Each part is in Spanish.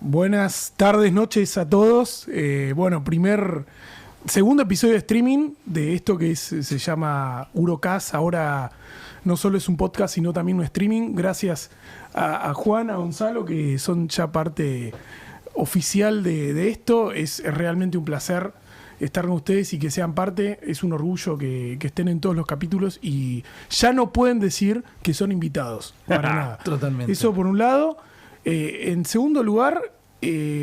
Buenas tardes, noches a todos. Segundo episodio de streaming de esto que se llama Urocast. Ahora no solo es un podcast, sino también un streaming. Gracias a Juan, a Gonzalo, que son ya parte oficial de esto. Es realmente un placer estar con ustedes y que sean parte. Es un orgullo que estén en todos los capítulos y ya no pueden decir que son invitados. Para nada. Totalmente. Eso por un lado. En segundo lugar,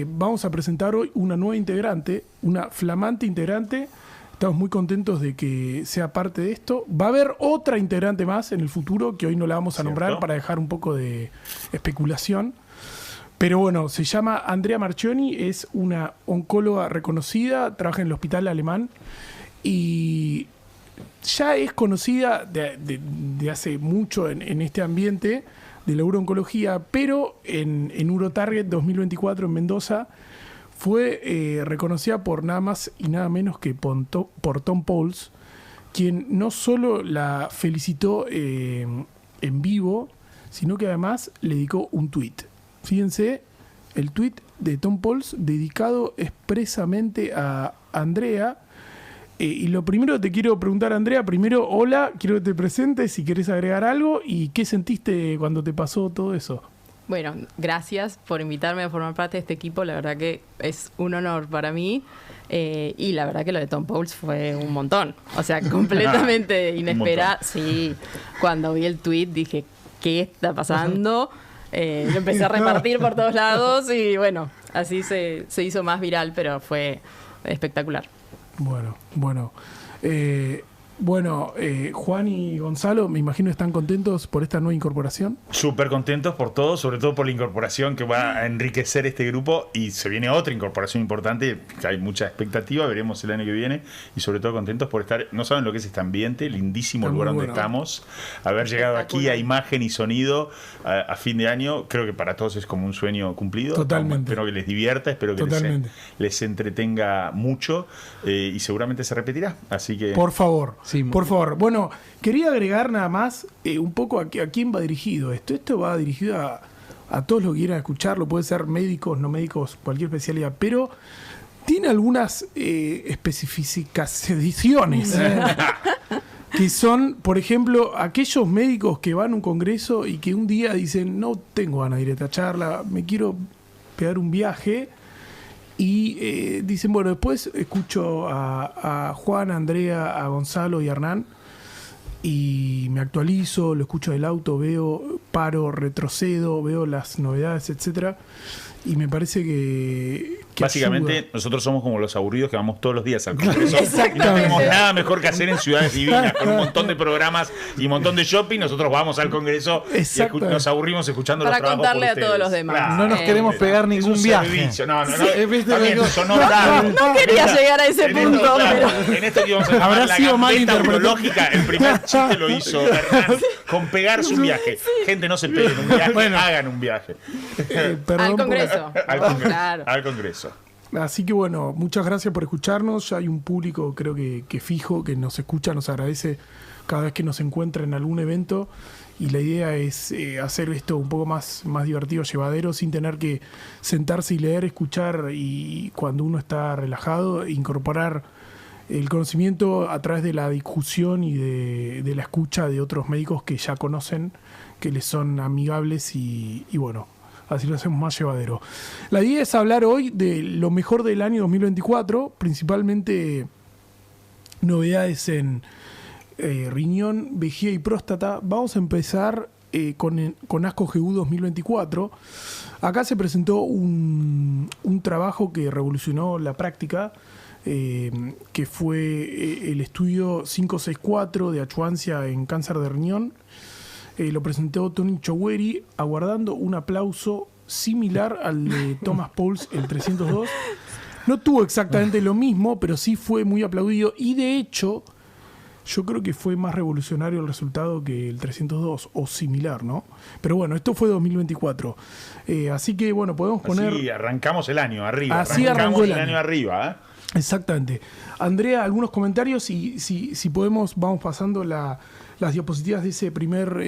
vamos a presentar hoy una nueva integrante, una flamante integrante. Estamos muy contentos de que sea parte de esto. Va a haber otra integrante más en el futuro, que hoy no la vamos a nombrar para dejar un poco de especulación. Pero bueno, se llama Andrea Marchioni, es una oncóloga reconocida, trabaja en el hospital alemán y ya es conocida de hace mucho en este ambiente de la urooncología, pero en Urotarget 2024 en Mendoza fue reconocida por nada más y nada menos que por Tom Pauls, quien no solo la felicitó en vivo, sino que además le dedicó un tuit. Fíjense, el tuit de Tom Pauls dedicado expresamente a Andrea. Y lo primero que te quiero preguntar, Andrea, primero, hola, quiero que te presentes si querés agregar algo y qué sentiste cuando te pasó todo eso. Bueno, gracias por invitarme a formar parte de este equipo, la verdad que es un honor para mí y la verdad que lo de Tom Pauls fue un montón, o sea, completamente inesperado. Sí, cuando vi el tweet dije, ¿qué está pasando? Lo empecé a repartir por todos lados y bueno, así se hizo más viral, pero fue espectacular. Bueno, Juan y Gonzalo, me imagino están contentos por esta nueva incorporación. Súper contentos por todo, sobre todo por la incorporación que va a enriquecer este grupo y se viene otra incorporación importante, que hay mucha expectativa, veremos el año que viene y sobre todo contentos por estar, no saben lo que es este ambiente, lindísimo lugar donde estamos, haber llegado aquí a imagen y sonido a fin de año, creo que para todos es como un sueño cumplido. Totalmente. Espero que les divierta, espero que les entretenga mucho y seguramente se repetirá, así que... Por favor. Sí, por favor. Bueno, quería agregar nada más un poco a quién va dirigido esto. Esto va dirigido a todos los que quieran escucharlo. Puede ser médicos, no médicos, cualquier especialidad. Pero tiene algunas especificaciones que son, por ejemplo, aquellos médicos que van a un congreso y que un día dicen, no tengo ganas de ir a esta charla, me quiero pegar un viaje. Y dicen, bueno, después escucho a Juan, a Andrea, a Gonzalo y a Hernán y me actualizo, lo escucho del auto, paro, retrocedo, veo las novedades, etcétera. Y me parece que básicamente ayuda. Nosotros somos como los aburridos que vamos todos los días al congreso y no tenemos nada mejor que hacer en ciudades divinas con un montón de programas y un montón de shopping. Nosotros vamos al congreso y nos aburrimos escuchando los trabajos para contarle a todos los demás. Claro, no nos queremos pegar ningún viaje. No quería llegar a ese punto. En esto que vamos a llamar la gambeta urológica, el primer chiste lo hizo Hernán con pegarse un viaje. Gente, no se peguen un viaje, hagan un viaje. Al congreso. Al congreso. Así que bueno, muchas gracias por escucharnos. Ya hay un público, creo que fijo, que nos escucha, nos agradece cada vez que nos encuentra en algún evento. Y la idea es hacer esto un poco más divertido, llevadero, sin tener que sentarse y leer, escuchar y cuando uno está relajado, incorporar el conocimiento a través de la discusión y de la escucha de otros médicos que ya conocen, que les son amigables y bueno, así lo hacemos más llevadero. La idea es hablar hoy de lo mejor del año 2024, principalmente novedades en riñón, vejiga y próstata. Vamos a empezar con ASCO GU 2024. Acá se presentó un trabajo que revolucionó la práctica, que fue el estudio 564 de achuancia en cáncer de riñón. Lo presentó Tony Choueiri, aguardando un aplauso similar al de Thomas Pauls, el 302. No tuvo exactamente lo mismo, pero sí fue muy aplaudido y de hecho yo creo que fue más revolucionario el resultado que el 302 o similar, ¿no? Pero bueno, esto fue 2024. Así que bueno, podemos poner... Así arrancamos el año arriba. Así arrancamos el año arriba, ¿eh? Exactamente. Andrea, algunos comentarios y si podemos vamos pasando las diapositivas de ese primer...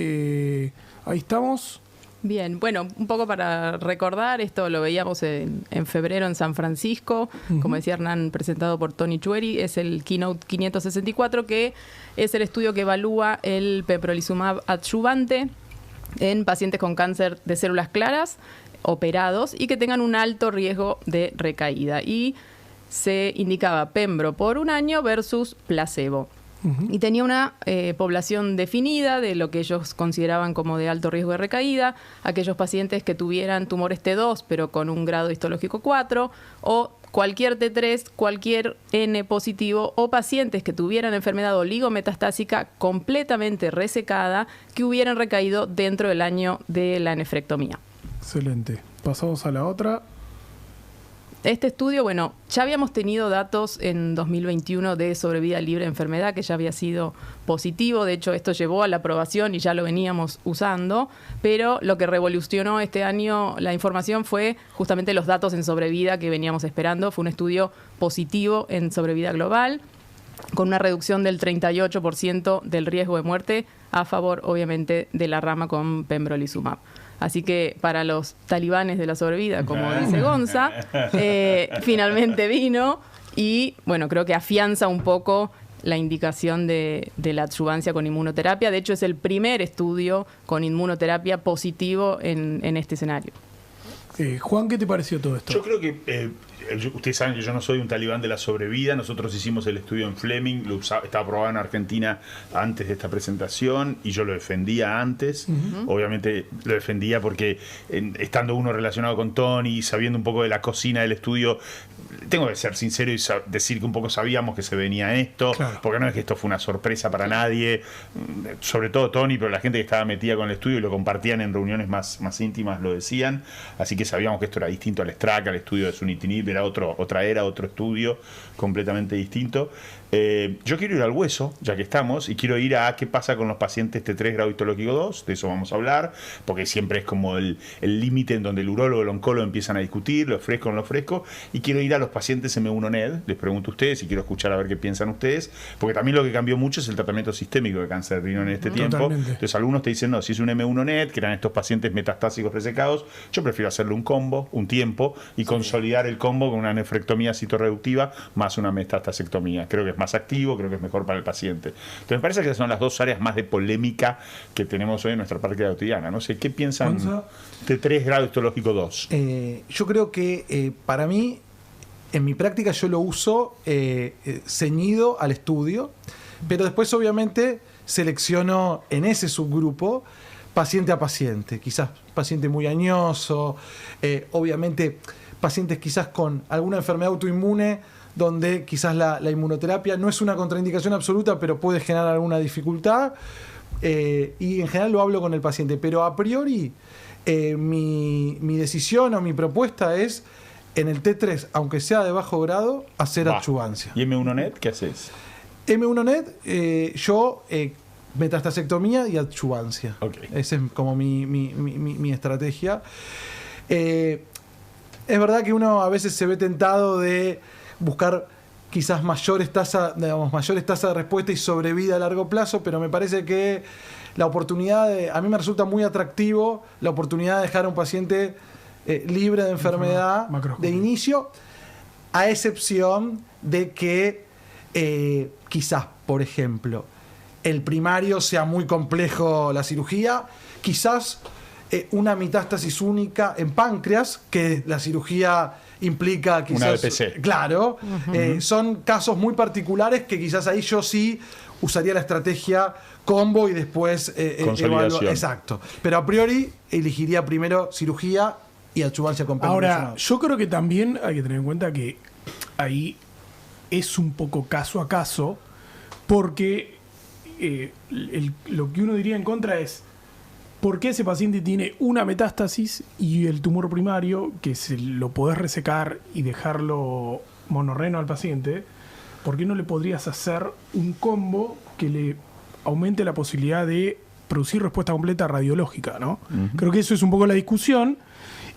ahí estamos. Bien, bueno, un poco para recordar, esto lo veíamos en febrero en San Francisco, como decía Hernán, presentado por Tony Chueri, es el Keynote 564, que es el estudio que evalúa el pembrolizumab adyuvante en pacientes con cáncer de células claras, operados y que tengan un alto riesgo de recaída. Y se indicaba pembro por 1 año versus placebo. Y tenía una población definida de lo que ellos consideraban como de alto riesgo de recaída, aquellos pacientes que tuvieran tumores T2 pero con un grado histológico 4, o cualquier T3, cualquier N positivo, o pacientes que tuvieran enfermedad oligometastásica completamente resecada que hubieran recaído dentro del año de la nefrectomía. Excelente. Pasamos a la otra. Este estudio, bueno, ya habíamos tenido datos en 2021 de sobrevida libre de enfermedad, que ya había sido positivo. De hecho, esto llevó a la aprobación y ya lo veníamos usando. Pero lo que revolucionó este año la información fue justamente los datos en sobrevida que veníamos esperando. Fue un estudio positivo en sobrevida global, con una reducción del 38% del riesgo de muerte a favor, obviamente, de la rama con pembrolizumab. Así que para los talibanes de la sobrevida, como dice Gonza, finalmente vino y, bueno, creo que afianza un poco la indicación de la adyuvancia con inmunoterapia. De hecho, es el primer estudio con inmunoterapia positivo en este escenario. Juan, ¿qué te pareció todo esto? Yo creo que ustedes saben que yo no soy un talibán de la sobrevida. Nosotros hicimos el estudio en Fleming, estaba aprobado en Argentina antes de esta presentación y yo lo defendía antes. Obviamente lo defendía porque estando uno relacionado con Tony, sabiendo un poco de la cocina del estudio, tengo que ser sincero y decir que un poco sabíamos que se venía esto, claro, porque no es que esto fue una sorpresa para nadie, sobre todo Tony, pero la gente que estaba metida con el estudio y lo compartían en reuniones más íntimas lo decían, así que sabíamos que esto era distinto al STRAC, al estudio de sunitinib, era otra era, otro estudio completamente distinto. Yo quiero ir al hueso, ya que estamos, y quiero ir a qué pasa con los pacientes T3 grado histológico 2, de eso vamos a hablar, porque siempre es como el límite en donde el urólogo y el oncólogo empiezan a discutir, lo fresco o no lo fresco, y quiero ir a los pacientes M1-NED, les pregunto a ustedes y quiero escuchar a ver qué piensan ustedes, porque también lo que cambió mucho es el tratamiento sistémico de cáncer de riñón en este tiempo. Entonces algunos te dicen, no, si es un M1-NED, que eran estos pacientes metastásicos resecados, yo prefiero hacerle un combo, un tiempo, y consolidar el combo con una nefrectomía citorreductiva más una metastasectomía. Creo que es más activo, creo que es mejor para el paciente. Entonces me parece que son las dos áreas más de polémica que tenemos hoy en nuestra práctica cotidiana. No sé, ¿qué piensan de 3 grado histológico 2? Yo creo que para mí, en mi práctica yo lo uso ceñido al estudio, pero después obviamente selecciono en ese subgrupo paciente a paciente, quizás paciente muy añoso, obviamente pacientes quizás con alguna enfermedad autoinmune donde quizás la inmunoterapia no es una contraindicación absoluta, pero puede generar alguna dificultad, y en general lo hablo con el paciente, pero a priori mi decisión o mi propuesta es en el T3, aunque sea de bajo grado, hacer adyuvancia. ¿Y M1-NED qué haces? M1-NED, yo metastasectomía y adyuvancia. Okay. Esa es como mi estrategia. Es verdad que uno a veces se ve tentado de buscar quizás mayores tasas de respuesta y sobrevida a largo plazo, pero me parece que la oportunidad a mí me resulta muy atractivo la oportunidad de dejar a un paciente libre de enfermedad de inicio, a excepción de que quizás, por ejemplo, el primario sea muy complejo la cirugía, quizás una metástasis única en páncreas, que la cirugía implica quizás... Una BPC. Claro. Son casos muy particulares que quizás ahí yo sí usaría la estrategia combo y después consolidación. Exacto. Pero a priori elegiría primero cirugía y adyuvancia con pembrolizumab. Ahora, yo creo que también hay que tener en cuenta que ahí es un poco caso a caso, porque lo que uno diría en contra es ¿por qué ese paciente tiene una metástasis y el tumor primario, que se lo podés resecar y dejarlo monorreno al paciente? ¿Por qué no le podrías hacer un combo que le aumente la posibilidad de producir respuesta completa radiológica, ¿no? Creo que eso es un poco la discusión.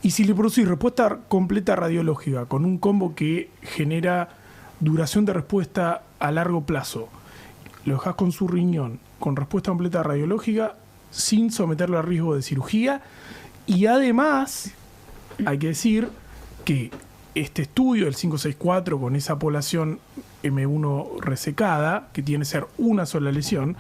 Y si le producís respuesta completa radiológica con un combo que genera duración de respuesta a largo plazo, lo dejás con su riñón con respuesta completa radiológica sin someterlo a riesgo de cirugía Y además, hay que decir que este estudio del 564 con esa población M1 resecada, que tiene que ser una sola lesión,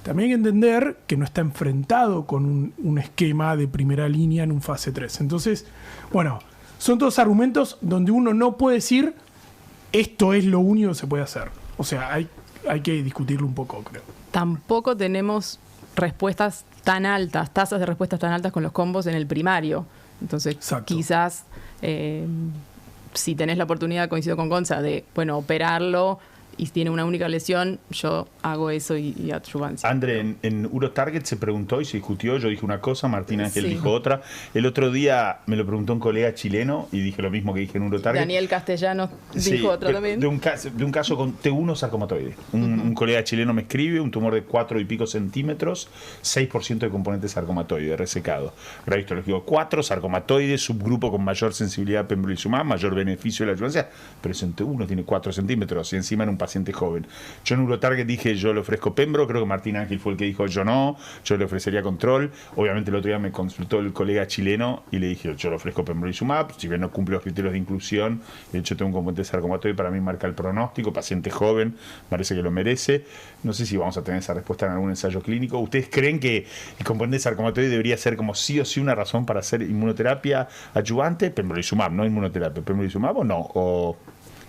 también hay que entender que no está enfrentado con un esquema de primera línea en un fase 3. Entonces, bueno, son todos argumentos donde uno no puede decir esto es lo único que se puede hacer. O sea, hay que discutirlo un poco, creo. Tampoco tenemos respuestas tan altas, tasas de respuestas tan altas con los combos en el primario. Entonces, Exacto. quizás si tenés la oportunidad, coincido con Gonza, de, bueno, operarlo y si tiene una única lesión, yo hago eso y adyuvancia. André, en Eurotarget se preguntó y se discutió, yo dije una cosa, Martín Ángel Sí. dijo otra. El otro día me lo preguntó un colega chileno y dije lo mismo que dije en Eurotarget. Daniel Castellanos Sí, dijo otro pero también. de un caso con T1 sarcomatoide. Un colega chileno me escribe, un tumor de 4 y pico centímetros, 6% de componente sarcomatoide, resecado. Grado histológico 4, sarcomatoide, subgrupo con mayor sensibilidad a pembrolizumab, mayor beneficio de la adjuvancia, pero es en T1, tiene 4 centímetros y encima en un paciente joven. Yo en Eurotarget dije, yo le ofrezco pembro, creo que Martín Ángel fue el que dijo, yo no, yo le ofrecería control. Obviamente el otro día me consultó el colega chileno y le dije, yo le ofrezco pembrolizumab, si bien no cumple los criterios de inclusión, de hecho tengo un componente sarcomatoide, para mí marca el pronóstico, paciente joven, parece que lo merece. No sé si vamos a tener esa respuesta en algún ensayo clínico. ¿Ustedes creen que el componente sarcomatoide debería ser como sí o sí una razón para hacer inmunoterapia adyuvante? Pembrolizumab, no inmunoterapia, pembrolizumab o no, o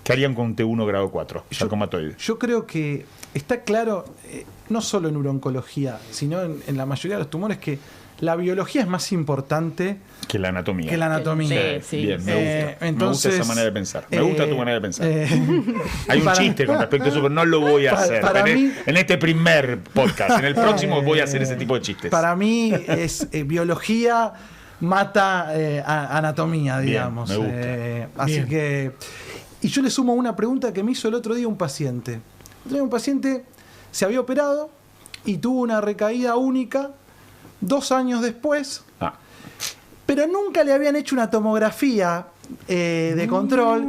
¿qué harían con T1 grado 4, sarcomatoide? Yo creo que está claro, no solo en urooncología, sino en la mayoría de los tumores, que la biología es más importante Que la anatomía. que la anatomía. Sí. Bien, me gusta. Me Entonces, gusta esa manera de pensar. Me gusta tu manera de pensar. Hay un para- chiste con respecto a eso, pero no lo voy a hacer. para mí- en este primer podcast. En el próximo voy a hacer ese tipo de chistes. Para mí es biología mata anatomía, Bien, digamos. me gusta. Así Bien. que... Y yo le sumo una pregunta que me hizo el otro día un paciente. El otro día un paciente se había operado y tuvo una recaída única 2 años después, Ah, pero nunca le habían hecho una tomografía de control.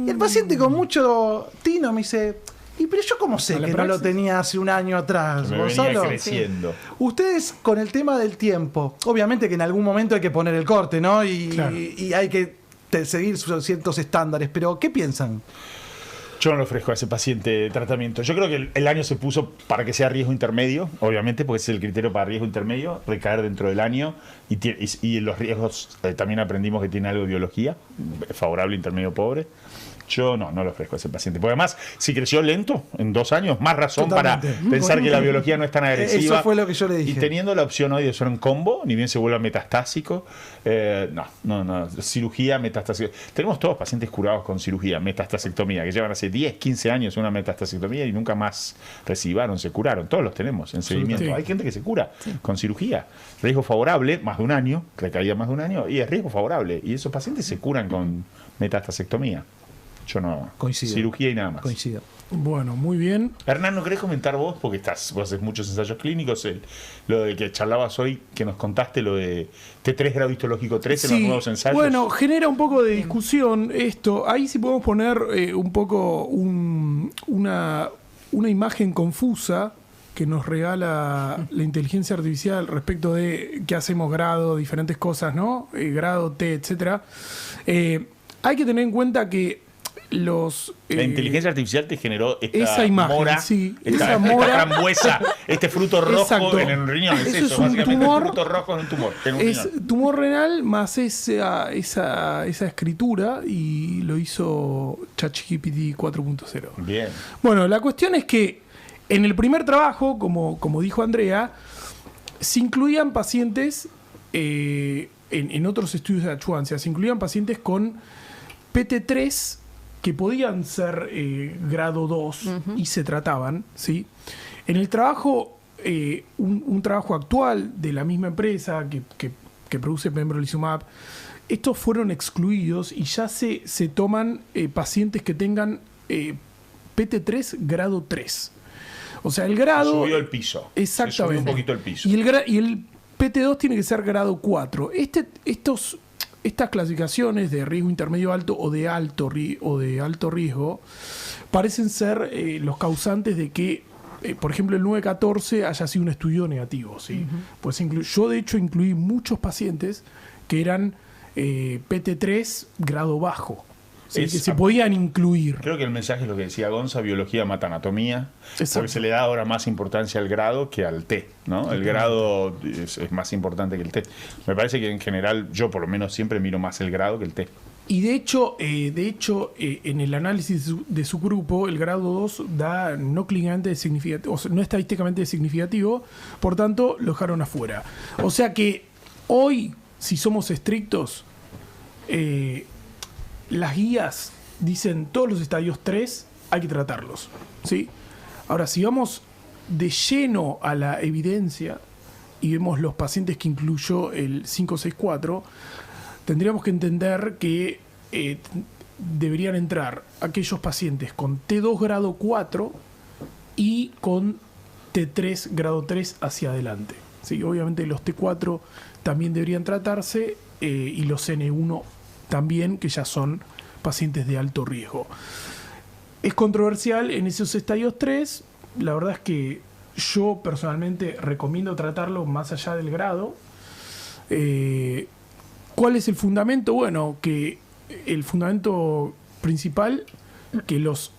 Y el paciente con mucho tino me dice, ¿y pero yo cómo sé ¿A la que no lo praxis? tenía hace un año atrás, me venía Gonzalo? creciendo. Ustedes con el tema del tiempo, obviamente que en algún momento hay que poner el corte, ¿no? Y, Claro. y hay que seguir ciertos estándares, pero ¿qué piensan? Yo no le ofrezco a ese paciente tratamiento. Yo creo que el año se puso para que sea riesgo intermedio, obviamente, porque ese es el criterio para riesgo intermedio, recaer dentro del año. Y los riesgos también aprendimos que tiene algo de biología, favorable, intermedio, pobre. Yo no le ofrezco a ese paciente. Porque además, si creció lento en 2 años, más razón Totalmente. para pensar que la biología no es tan agresiva. Eso fue lo que yo le dije. Y teniendo la opción hoy de hacer un combo, ni bien se vuelva metastásico, no. Cirugía metastásica. Tenemos todos pacientes curados con cirugía, metastasectomía, que llevan hace 10, 15 años una metastasectomía y nunca más recibaron, se curaron. Todos los tenemos en seguimiento. Sí. Hay gente que se cura con cirugía. Riesgo favorable, más de 1 año, recaída más de 1 año, y es riesgo favorable. Y esos pacientes se curan con metastasectomía. Yo no. Coincido. Cirugía y nada más. Coincido. Bueno, muy bien. Hernán, ¿no querés comentar vos? Porque vos haces muchos ensayos clínicos. Lo de que charlabas hoy, que nos contaste, lo de T3 grado histológico 3 en los nuevos ensayos. Bueno, genera un poco de discusión esto. Ahí sí podemos poner un poco una imagen confusa que nos regala la inteligencia artificial respecto de qué hacemos grado, diferentes cosas, ¿no? Grado, T, etcétera. Hay que tener en cuenta que los... La inteligencia artificial te generó esta esa imagen, mora, sí, esa esa mora. frambuesa, este fruto rojo Exacto. en el riñón. Es Eso eso, es un básicamente tumor. un fruto rojo en un tumor. En un Es riñón. tumor renal más esa escritura, y lo hizo ChatGPT 4.0. Bien. Bueno, la cuestión es que en el primer trabajo, como dijo Andrea, se incluían pacientes, en otros estudios de adyuvancia, se incluían pacientes con PT3 que podían ser grado 2 y se trataban, ¿sí? En el trabajo, un trabajo actual de la misma empresa que produce pembrolizumab, estos fueron excluidos y ya se toman pacientes que tengan PT3 grado 3. O sea, el grado... Subió el piso. Exactamente. Se subió un poquito el piso. Y el PT2 tiene que ser grado 4. Estas clasificaciones de riesgo intermedio alto o de alto riesgo parecen ser los causantes de que, por ejemplo, el 914 haya sido un estudio negativo, ¿sí? Pues yo de hecho incluí muchos pacientes que eran PT3 grado bajo. ¿Sí? Que se podían incluir. Creo que el mensaje es lo que decía Gonza: biología mata anatomía. Exacto. Porque se le da ahora más importancia al grado que al T, ¿no? El grado es más importante que el T. Me parece que en general, yo por lo menos siempre miro más el grado que el T. Y de hecho, en el análisis de su grupo, el grado 2 da no clínicamente significativo, o sea, no estadísticamente significativo, por tanto, lo dejaron afuera. O sea que hoy, si somos estrictos, las guías dicen todos los estadios 3 hay que tratarlos, ¿sí? Ahora, si vamos de lleno a la evidencia y vemos los pacientes que incluyó el 564, tendríamos que entender que deberían entrar aquellos pacientes con T2 grado 4 y con T3 grado 3 hacia adelante, ¿sí? Obviamente los T4 también deberían tratarse y los N1 también, que ya son pacientes de alto riesgo. Es controversial en esos estadios 3. La verdad es que yo personalmente recomiendo tratarlo más allá del grado. ¿Cuál es el fundamento? Bueno, que el fundamento principal, que los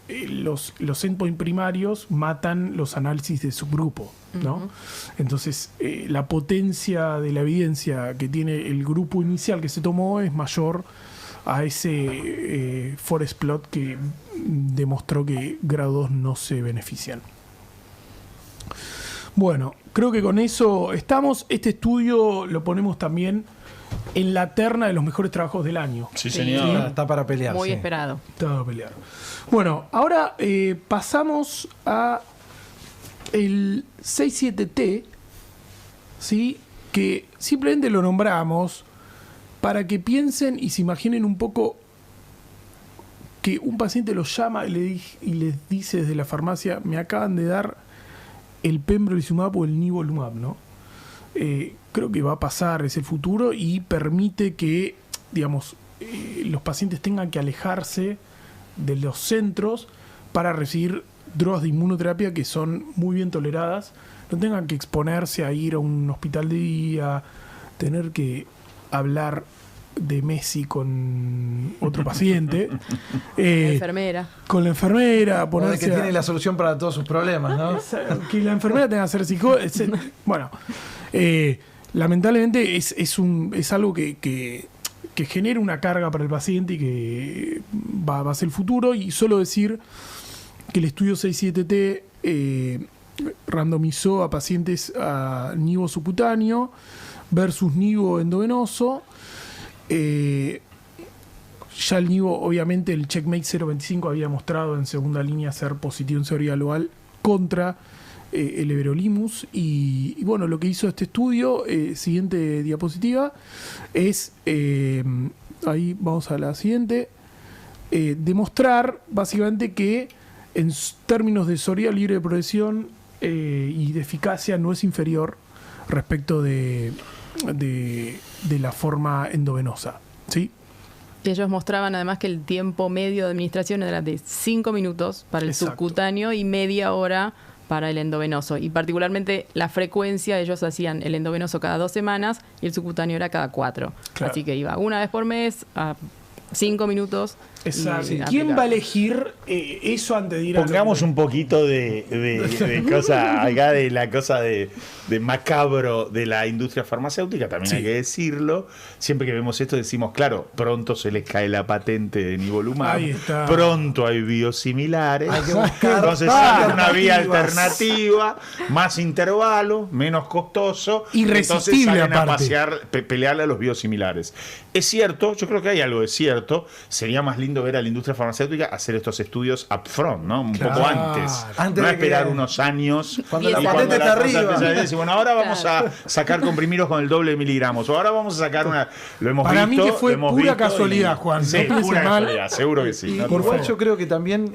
endpoint primarios matan los análisis de subgrupo, ¿no? Entonces, la potencia de la evidencia que tiene el grupo inicial que se tomó es mayor a ese forest plot que demostró que grado 2 no se benefician. Bueno, creo que con eso estamos. Este estudio lo ponemos también en la terna de los mejores trabajos del año. Sí, señor. Está para pelear. Muy sí. esperado. Está para pelear. Bueno, ahora pasamos a el 67T, ¿sí? Que simplemente lo nombramos para que piensen y se imaginen un poco que un paciente los llama y les dice desde la farmacia: me acaban de dar el pembrolizumab o el nivolumab, ¿no? Creo que va a pasar, es el futuro, y permite que, digamos, los pacientes tengan que alejarse de los centros para recibir drogas de inmunoterapia que son muy bien toleradas, no tengan que exponerse a ir a un hospital de día, tener que hablar de Messi con otro paciente, La enfermera. con la enfermera, O de ponerse que tiene la solución para todos sus problemas, ¿no? que la enfermera tenga que hacer bueno, lamentablemente es algo que genera una carga para el paciente y que va a ser el futuro. Y solo decir que el estudio 67T randomizó a pacientes a nivo subcutáneo versus nivo endovenoso. Ya el nivo, obviamente, el Checkmate 025 había mostrado en segunda línea ser positivo en seguridad global contra el everolimus. Y bueno, lo que hizo este estudio, siguiente diapositiva, es, ahí vamos a la siguiente, demostrar básicamente que en términos de seguridad libre de progresión y de eficacia no es inferior respecto de la forma endovenosa, ¿sí? Ellos mostraban además que el tiempo medio de administración era de 5 minutos para el Exacto. subcutáneo y media hora para el endovenoso. Y particularmente la frecuencia, ellos hacían el endovenoso cada 2 semanas y el subcutáneo era cada 4. Claro. Así que iba una vez por mes a 5 minutos. Exacto. y ¿Quién aplicar. va a elegir eso antes de ir a Pongamos un poquito de cosa acá, de la cosa de macabro de la industria farmacéutica, también Sí. hay que decirlo. Siempre que vemos esto decimos, claro, pronto se les cae la patente de nivolumab, Ahí está. pronto hay biosimilares, Hay que buscar entonces hay una vía alternativas. alternativa, más intervalo, menos costoso, Irresistible, entonces salen a aparte. pasear, pelearle a los biosimilares. Es cierto, yo creo que hay algo de cierto, sería más lindo ver a la industria farmacéutica hacer estos estudios upfront, ¿no? Un Claro. poco antes. Antes No de esperar que- unos años. Cuando la y patente la está cosa arriba. empieza a decir, bueno, ahora vamos a sacar comprimidos con el doble de miligramos. O ahora vamos a sacar una. Lo hemos Para visto. mí que fue lo hemos pura visto casualidad, Juan. Sí, No pienses pura mal. casualidad, seguro que sí. Y No te por igual favor. yo creo que también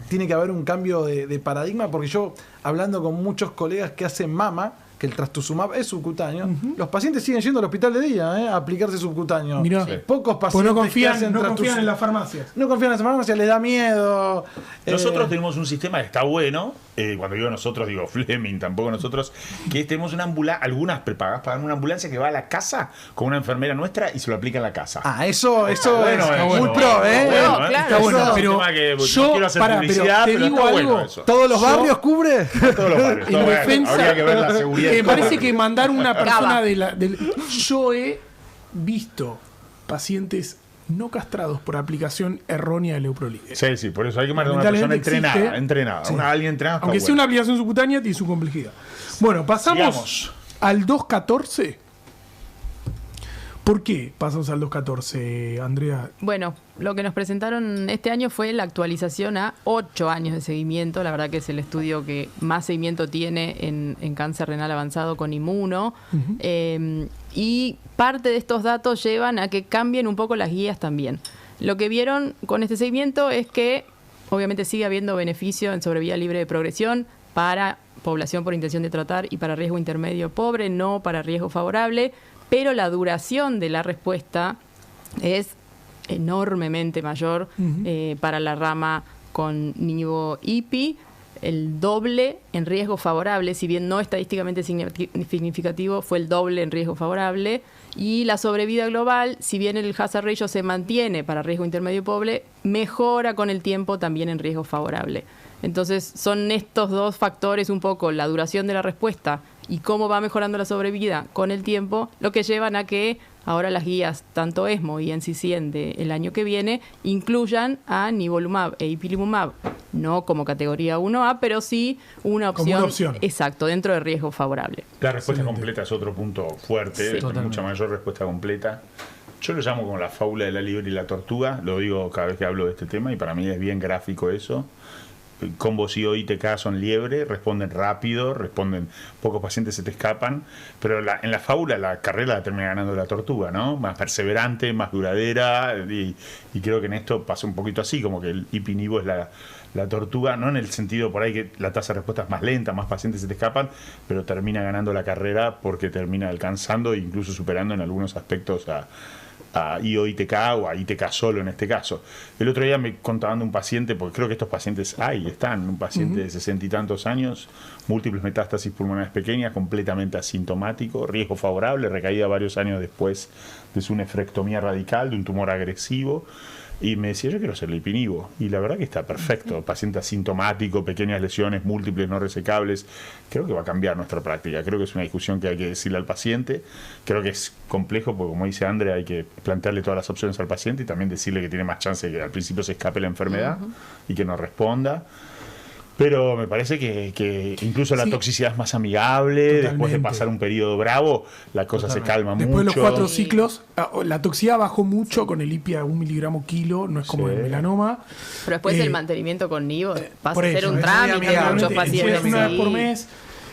tiene que haber un cambio de paradigma, porque yo, hablando con muchos colegas que hacen mama, que el trastuzumab es subcutáneo, los pacientes siguen yendo al hospital de día a aplicarse subcutáneo. Mirá. Pocos Pues pacientes no confían, que hacen no confían en las farmacias. No confían en las farmacias, les da miedo. Nosotros tenemos un sistema que está bueno, cuando digo nosotros, digo Fleming, tampoco nosotros, que tenemos una ambulancia, algunas prepagas pagan una ambulancia que va a la casa con una enfermera nuestra y se lo aplica en la casa. Eso bueno, es muy pro, Bueno, claro. Está bueno, Eso es un pero tema que yo, no quiero hacer pará, publicidad, pero te pero digo está algo. bueno eso. ¿Todos los barrios cubre? Todos los barrios. En Todo bueno. defensa, Habría que ver la seguridad. me parece que mandar una persona Gaba. yo he visto pacientes no castrados por aplicación errónea de leuprolide. Sí, por eso hay que mandar una persona Lamentablemente entrenada. Sí. Alguien entrenado. Aunque sea una aplicación subcutánea, tiene su complejidad. Bueno, pasamos Sigamos. al 2.14. ¿Por qué pasamos al 2.14, Andrea? Bueno, lo que nos presentaron este año fue la actualización a 8 años de seguimiento. La verdad que es el estudio que más seguimiento tiene en cáncer renal avanzado con inmuno. Y parte de estos datos llevan a que cambien un poco las guías también. Lo que vieron con este seguimiento es que obviamente sigue habiendo beneficio en sobrevida libre de progresión para población por intención de tratar y para riesgo intermedio pobre, no para riesgo favorable, pero la duración de la respuesta es enormemente mayor para la rama con nivo-IPI, el doble en riesgo favorable, si bien no estadísticamente significativo, fue el doble en riesgo favorable, y la sobrevida global, si bien el hazard ratio se mantiene para riesgo intermedio pobre, mejora con el tiempo también en riesgo favorable. Entonces son estos dos factores, un poco la duración de la respuesta y cómo va mejorando la sobrevida con el tiempo, lo que llevan a que ahora las guías, tanto ESMO y NCCN del año que viene, incluyan a nivolumab e ipilimumab, no como categoría 1A, pero sí una opción, Como una opción. Exacto, dentro de riesgo favorable. La respuesta Excelente. completa es otro punto fuerte, Sí. mucha mayor respuesta completa. Yo lo llamo como la fábula de la liebre y la tortuga, lo digo cada vez que hablo de este tema y para mí es bien gráfico eso. Combos IO ITK son liebre, responden rápido, pocos pacientes se te escapan, pero en la fábula la carrera la termina ganando la tortuga, ¿no? Más perseverante, más duradera, y creo que en esto pasa un poquito así, como que el IPI-NIVO es la tortuga, no en el sentido por ahí que la tasa de respuesta es más lenta, más pacientes se te escapan, pero termina ganando la carrera porque termina alcanzando e incluso superando en algunos aspectos a IO-ITK o a ITK solo en este caso. El otro día me contaban de un paciente, porque creo que estos pacientes están, un paciente de 60 y tantos años, múltiples metástasis pulmonares pequeñas, completamente asintomático, riesgo favorable, recaída varios años después de su nefrectomía radical, de un tumor agresivo, y me decía, yo quiero ser el IPI-NIVO, y la verdad que está perfecto, paciente asintomático, pequeñas lesiones múltiples no resecables. Creo que va a cambiar nuestra práctica, creo que es una discusión que hay que decirle al paciente, creo que es complejo porque como dice Andrea hay que plantearle todas las opciones al paciente y también decirle que tiene más chance de que al principio se escape la enfermedad y que no responda. Pero me parece que incluso la toxicidad es más amigable. Totalmente. Después de pasar un periodo bravo, la cosa se calma Después mucho. de los 4 ciclos, la toxicidad bajó mucho con el IPI a 1 miligramo kilo, no es como Sí. el melanoma. Pero después el mantenimiento con nivo pasa Por a ser eso, un es trámite muy en muchos amigable. pacientes. Es una vez sí. por mes.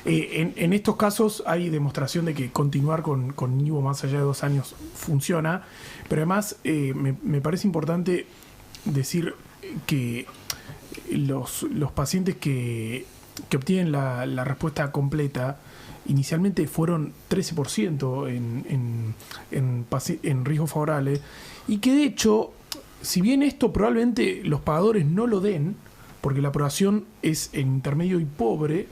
En estos casos hay demostración de que continuar con nivo más allá de 2 años funciona, pero además me parece importante decir que los pacientes que obtienen la respuesta completa inicialmente fueron 13% en riesgo favorable y que de hecho, si bien esto probablemente los pagadores no lo den, porque la aprobación es en intermedio y pobre,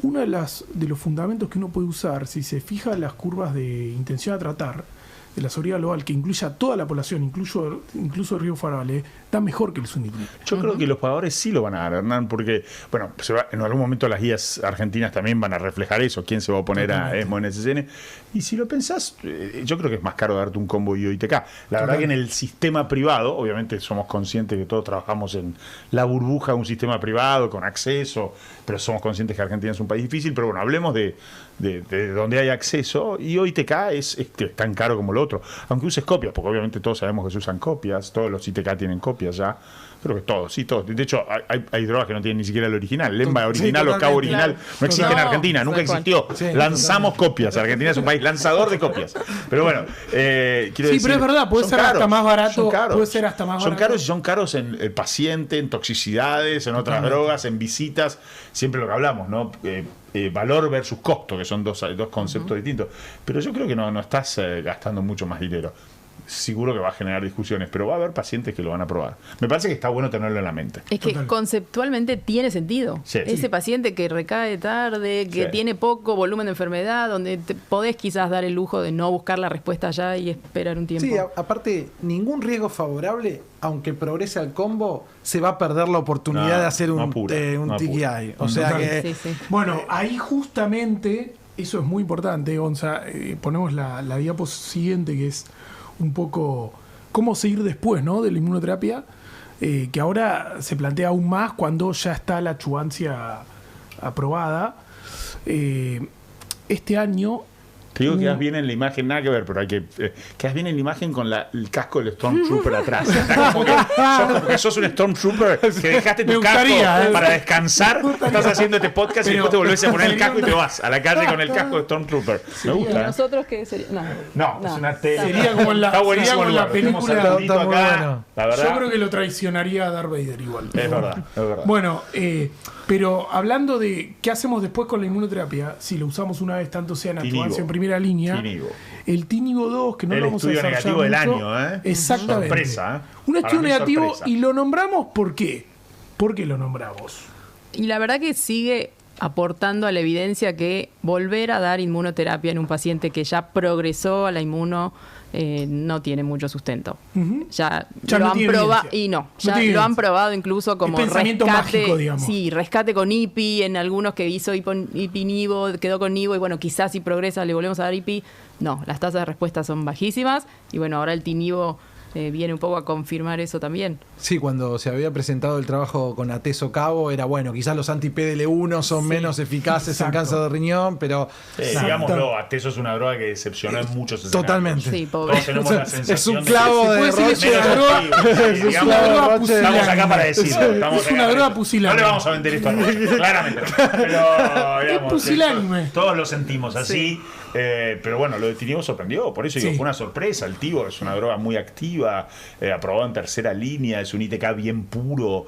uno de los fundamentos que uno puede usar, si se fija las curvas de intención a tratar, de la sobrevida global, que incluye a toda la población, incluso el riesgo favorable, da mejor que el sunitinib. Yo creo que los pagadores sí lo van a dar, Hernán, porque, bueno, en algún momento las guías argentinas también van a reflejar eso, quién se va a oponer a ESMO en SCN. Y si lo pensás, yo creo que es más caro darte un combo IO-ITK. La verdad que en el sistema privado, obviamente somos conscientes que todos trabajamos en la burbuja de un sistema privado, con acceso, pero somos conscientes que Argentina es un país difícil, pero bueno, hablemos de donde hay acceso, IO-ITK es tan caro como lo otro, aunque uses copias, porque obviamente todos sabemos que se usan copias, todos los ITK tienen copias ya, creo que todos, sí, todos. De hecho, hay drogas que no tienen ni siquiera el original, el EMBA original o CAB original, no existe en Argentina, nunca existió. Sí, Lanzamos copias, Argentina es un país lanzador de copias. Pero bueno, quiero decir, pero es verdad, puede son ser hasta caros, más barato, son caros. puede ser hasta más Son barato. caros y son caros en el paciente, en toxicidades, en otras drogas, en visitas, siempre lo que hablamos, ¿no? valor versus costo, que son dos conceptos distintos. Pero yo creo que no estás gastando mucho más dinero. Seguro que va a generar discusiones, pero va a haber pacientes que lo van a probar. Me parece que está bueno tenerlo en la mente. Es que conceptualmente tiene sentido. Sí. Ese paciente que recae tarde, que tiene poco volumen de enfermedad, donde te podés quizás dar el lujo de no buscar la respuesta ya y esperar un tiempo. Sí, aparte, ningún riesgo favorable, aunque progrese al combo, se va a perder la oportunidad de hacer un TKI. O sea que... Sí. Bueno, ahí justamente, eso es muy importante, Gonza. Ponemos la diapo siguiente, que es un poco cómo seguir después, ¿no?, de la inmunoterapia, que ahora se plantea aún más cuando ya está la adjuvancia aprobada. Este año... Te digo que quedas bien en la imagen, nada que ver, pero hay que... quedas bien en la imagen con el casco del Stormtrooper atrás. Como que sos un Stormtrooper que dejaste tu casco para descansar, estás haciendo este podcast y después te volvés a poner el casco y te vas a la calle con el casco de Stormtrooper. Me gusta. ¿Y nosotros qué sería? No, es una tele. Sería como en la, Está buenísimo sería como en la película. Bueno. La verdad, Yo creo que lo traicionaría a Darth Vader igual. es verdad. Bueno, pero hablando de qué hacemos después con la inmunoterapia, si lo usamos una vez, tanto sea en adjuvancia en primera línea, el Tínigo 2, que no lo vamos a desarrollar negativo del mucho, año, exactamente. Sorpresa, un estudio negativo, sorpresa. y lo nombramos, ¿por qué? ¿Por qué lo nombramos? Y la verdad que sigue aportando a la evidencia que volver a dar inmunoterapia en un paciente que ya progresó a la inmuno no tiene mucho sustento. Ya no lo han tiene probado evidencia. y No ya tiene lo han evidencia. probado incluso como Es pensamiento rescate, mágico, digamos. sí, rescate con IPI, en algunos que hizo IPI-NIVO, quedó con NIVO y bueno, quizás si progresa le volvemos a dar IPI. No, las tasas de respuesta son bajísimas y bueno, ahora el TINIVO viene un poco a confirmar eso también. Sí, cuando se había presentado el trabajo con Atezo Cabo, era bueno, quizás los anti-PDL1 son menos eficaces en cáncer de riñón, pero... digámoslo, Atezo es una droga que decepcionó en muchos escenarios. Totalmente. Sí, pobre. Todos tenemos la sensación Es un clavo de decir Roche. es una droga- Es una droga pusilánime. Estamos acá para decirlo. Es una droga pusilánime. No le vamos a vender esto a Roche, claramente. Pero, digamos, pusilánime. todos lo sentimos así. Pero bueno, lo de Tinivo sorprendió. Por eso digo, Sí. fue una sorpresa. El Tivo es una droga muy activa, aprobado en tercera línea, es un ITK bien puro.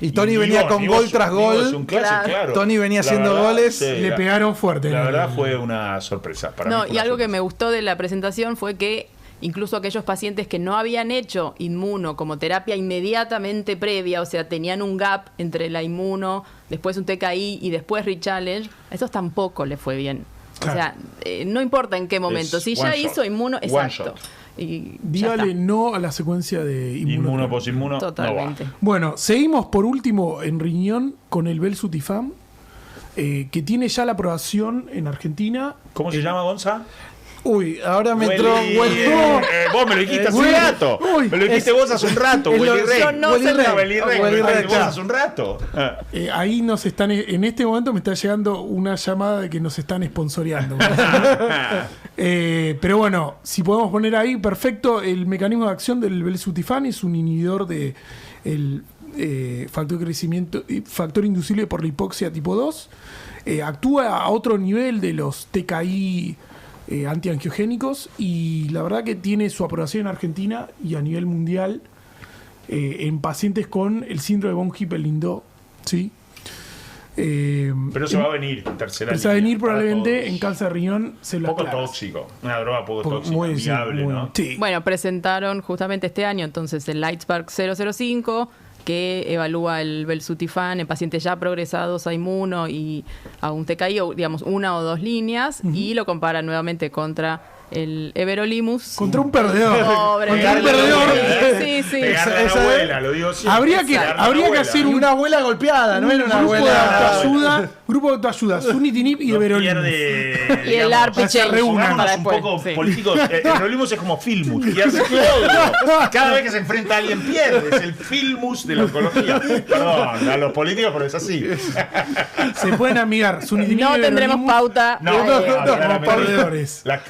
Y Tony venía con gol tras gol. Es un clásico, claro. Tony venía La haciendo verdad, goles. sí, Le pegaron fuerte. La verdad fue una sorpresa para mí. No, fue y una algo que sorpresa. me gustó de la presentación fue que incluso aquellos pacientes que no habían hecho inmuno como terapia inmediatamente previa, o sea, tenían un gap entre la inmuno, después un TKI y después rechallenge, a esos tampoco le fue bien. Claro. O sea, no importa en qué momento, Es si one ya shot. hizo inmuno, One exacto. shot. Y ya Dígale está. no a la secuencia de Inmuno posinmuno. Totalmente. No va. Bueno, seguimos por último en riñón con el Belsutifan, que tiene ya la aprobación en Argentina. ¿Cómo se llama, Gonza? Uy, ahora me entró Willy, vos me lo dijiste hace un Willy. rato. Uy, Me lo dijiste vos hace un rato, es Willy lo- Rey. Yo no Willy sé Rey. nada. Willy Rey, me Willy lo Rey, dijiste vos ya. hace un rato. Ahí nos están, en este momento me está llegando una llamada de que nos están sponsoreando. Pero bueno, si podemos poner ahí, perfecto. El mecanismo de acción del Belsutifan es un inhibidor de factor de crecimiento, factor inducible por la hipoxia tipo 2. Actúa a otro nivel de los TKI antiangiogénicos y la verdad que tiene su aprobación en Argentina y a nivel mundial en pacientes con el síndrome de von Hippel-Lindau, ¿sí? Pero se va a venir en tercera Pero se va a línea venir para probablemente todos. en cáncer de riñón células Poco claras. tóxico. Una droga poco Poco- tóxica, muy, sí, viable, muy- ¿no? Sí. Bueno, presentaron justamente este año entonces el Lightspark 005 que evalúa el Belsutifan en pacientes ya progresados a inmuno y a un TKI, o digamos una o dos líneas, y lo compara nuevamente contra el Everolimus. Contra un perdedor. Pobre. Contra un Pegarle a la perdedor. abuela, Sí, sí. Pegarle a la Esa- abuela, lo digo siempre. Habría que Pegarle a la haría que abuela. hacer Y un una abuela golpeada, no era una grupo de abuela. autoayuda, grupo de autoayuda, Sunitinib y No Everolimus. pierde, Y el ARP se change reúnan para un después. poco Sí. políticos. Everolimus es como Filmus. Pierde todo. Cada vez que se enfrenta a alguien pierde. Es el Filmus de la oncología. Perdón, a los políticos, pero es así. Se pueden amigar. Sunitinib No y tendremos Everolimus pauta. No, como perdedores. La-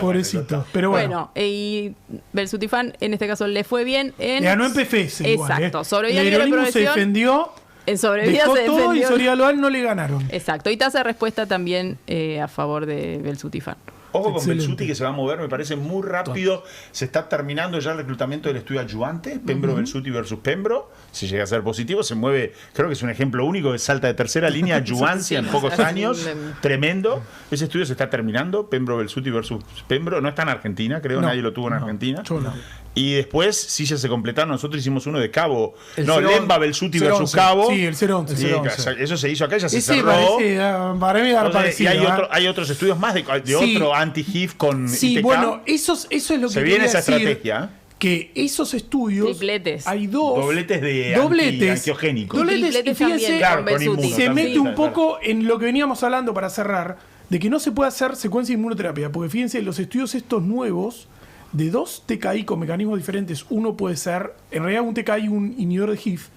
Pobrecitos. Pero bueno. Bueno, y Belsutifan en este caso le fue bien en... Le ganó en PFS. Igual, Exacto, sobrevida y a nivel de Everolimus se progresión. defendió. En sobrevida Dejó se todo y defendió. Sorialoal no le ganaron. Exacto, y tasa de respuesta también a favor de Belsutifan. Ojo con Excelente. Belsuti, que se va a mover, me parece muy rápido. Se está terminando ya el reclutamiento del estudio adyuvante, Pembro Belsuti versus Pembro. Si llega a ser positivo, se mueve, creo que es un ejemplo único que salta de tercera línea adyuvancia en pocos años. Tremendo. Ese estudio se está terminando, Pembro Belsuti versus Pembro. No está en Argentina, creo, nadie lo tuvo en Argentina. Yo no. Y después, sí, ya se completaron. Nosotros hicimos uno de Cabo. El No, 011. Lemba Belsuti versus 011. Cabo. Sí, el 011. Sí, 011. eso se hizo acá, ya se Ese cerró. parece, para mí dar Entonces, y parecido. hay otros estudios más de Sí. otro anti-HIF con Sí, ITK. bueno, eso es lo que Se viene quería esa decir, estrategia. que esos estudios Tripletes. hay dos Dobletes de antiogénicos. Dobletes, y Tripletes fíjense, también Claro, con con Belsuti. inmuno se también, mete un claro. poco en lo que veníamos hablando para cerrar, de que no se puede hacer secuencia de inmunoterapia, porque fíjense, los estudios estos nuevos, de dos TKI con mecanismos diferentes, uno puede ser, en realidad un TKI y un inhibidor de HIF,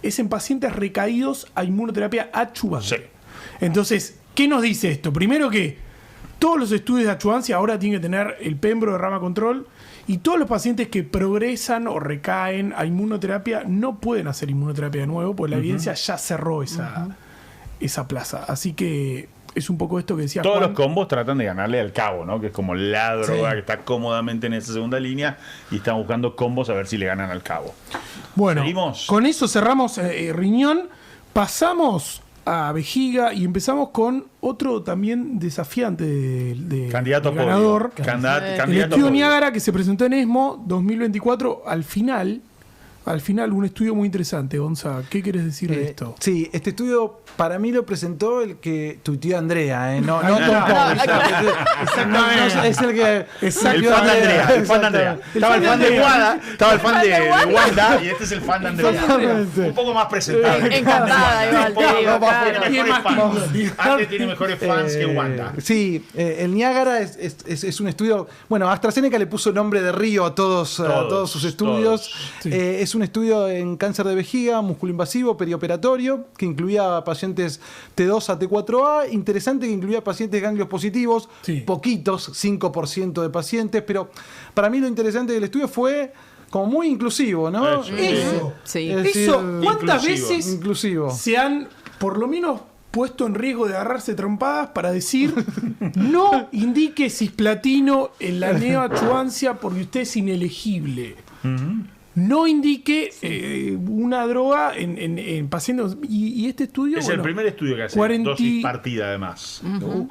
es en pacientes recaídos a inmunoterapia adyuvante. Sí. Entonces, ¿qué nos dice esto? Primero que todos los estudios de adyuvancia ahora tienen que tener el Pembro de rama control, y todos los pacientes que progresan o recaen a inmunoterapia no pueden hacer inmunoterapia de nuevo, porque la evidencia ya cerró esa plaza. Así que es un poco esto que decía Todos Juan. los combos tratan de ganarle al Cabo, ¿no? Que es como la droga que está cómodamente en esa segunda línea y están buscando combos a ver si le ganan al Cabo. Bueno, ¿Seguimos? con eso cerramos riñón, pasamos a vejiga y empezamos con otro también desafiante de Candidato a podio. ganador. El El candidato a estudio podio. Niágara que se presentó en ESMO 2024, al final un estudio muy interesante. Gonza, ¿qué quieres decir de esto? Sí, este estudio para mí lo presentó el que tuiteó Andrea, no Ahí Tom está. Powell. Exactamente. No, es el que... El fan de Andrea. El fan de Andrea. Estaba el fan de Wanda. Estaba el fan de Wanda. Y este es el fan de Andrea. Exactamente. Un poco más presentable. Encantada, igual, te digo, claro. Tiene Tiene mejores más fans. títulos. Antes tiene mejores fans que Wanda. Sí, el Niágara es un estudio. Bueno, AstraZeneca le puso nombre de río a todos sus estudios. todos. Sí. Es un estudio en cáncer de vejiga, músculo invasivo, perioperatorio, que incluía pacientes T2 a T4A. Interesante que incluía pacientes ganglios positivos, Sí. poquitos, 5% de pacientes. Pero para mí lo interesante del estudio fue como muy inclusivo, ¿no? Eso. Eso. Sí. Es decir, Eso, ¿cuántas inclusivo. veces inclusivo. se han, por lo menos, puesto en riesgo de agarrarse trompadas para decir no indique cisplatino en la neoadjuvancia porque usted es inelegible? No indique una droga en pacientes. Y este estudio. Es bueno, el primer estudio que hace 40 dosis partida, además.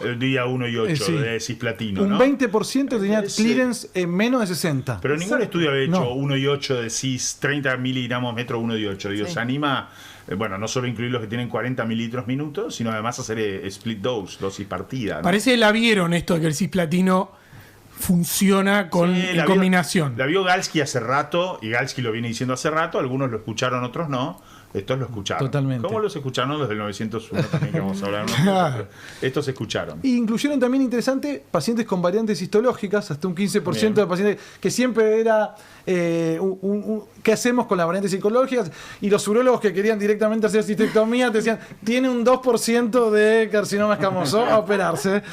El día 1 y 8 Sí. de cisplatino, Un ¿no? 20% tenía Es, clearance en menos de 60. Pero ningún Exacto. estudio había hecho No. 1 y 8 de CIS, 30 miligramos metro 1 y 8. Dios, Sí. se anima, bueno, no solo incluir los que tienen 40 mililitros minutos, sino además hacer split dose, dosis partida, ¿no? Parece que la vieron esto de que el cisplatino funciona con, Sí, en la combinación. La vio Galsky hace rato, y Galsky lo viene diciendo hace rato, algunos lo escucharon, otros no. Estos lo escucharon. Totalmente. ¿Cómo los escucharon? Los del 901 también que vamos a hablar. ¿No? Estos se escucharon. Y incluyeron también, interesante, pacientes con variantes histológicas, hasta un 15% Bien. de pacientes, que siempre era ¿qué hacemos con las variantes psicológicas? Y los urólogos que querían directamente hacer cistectomía te decían, tiene un 2% de carcinoma escamoso a operarse.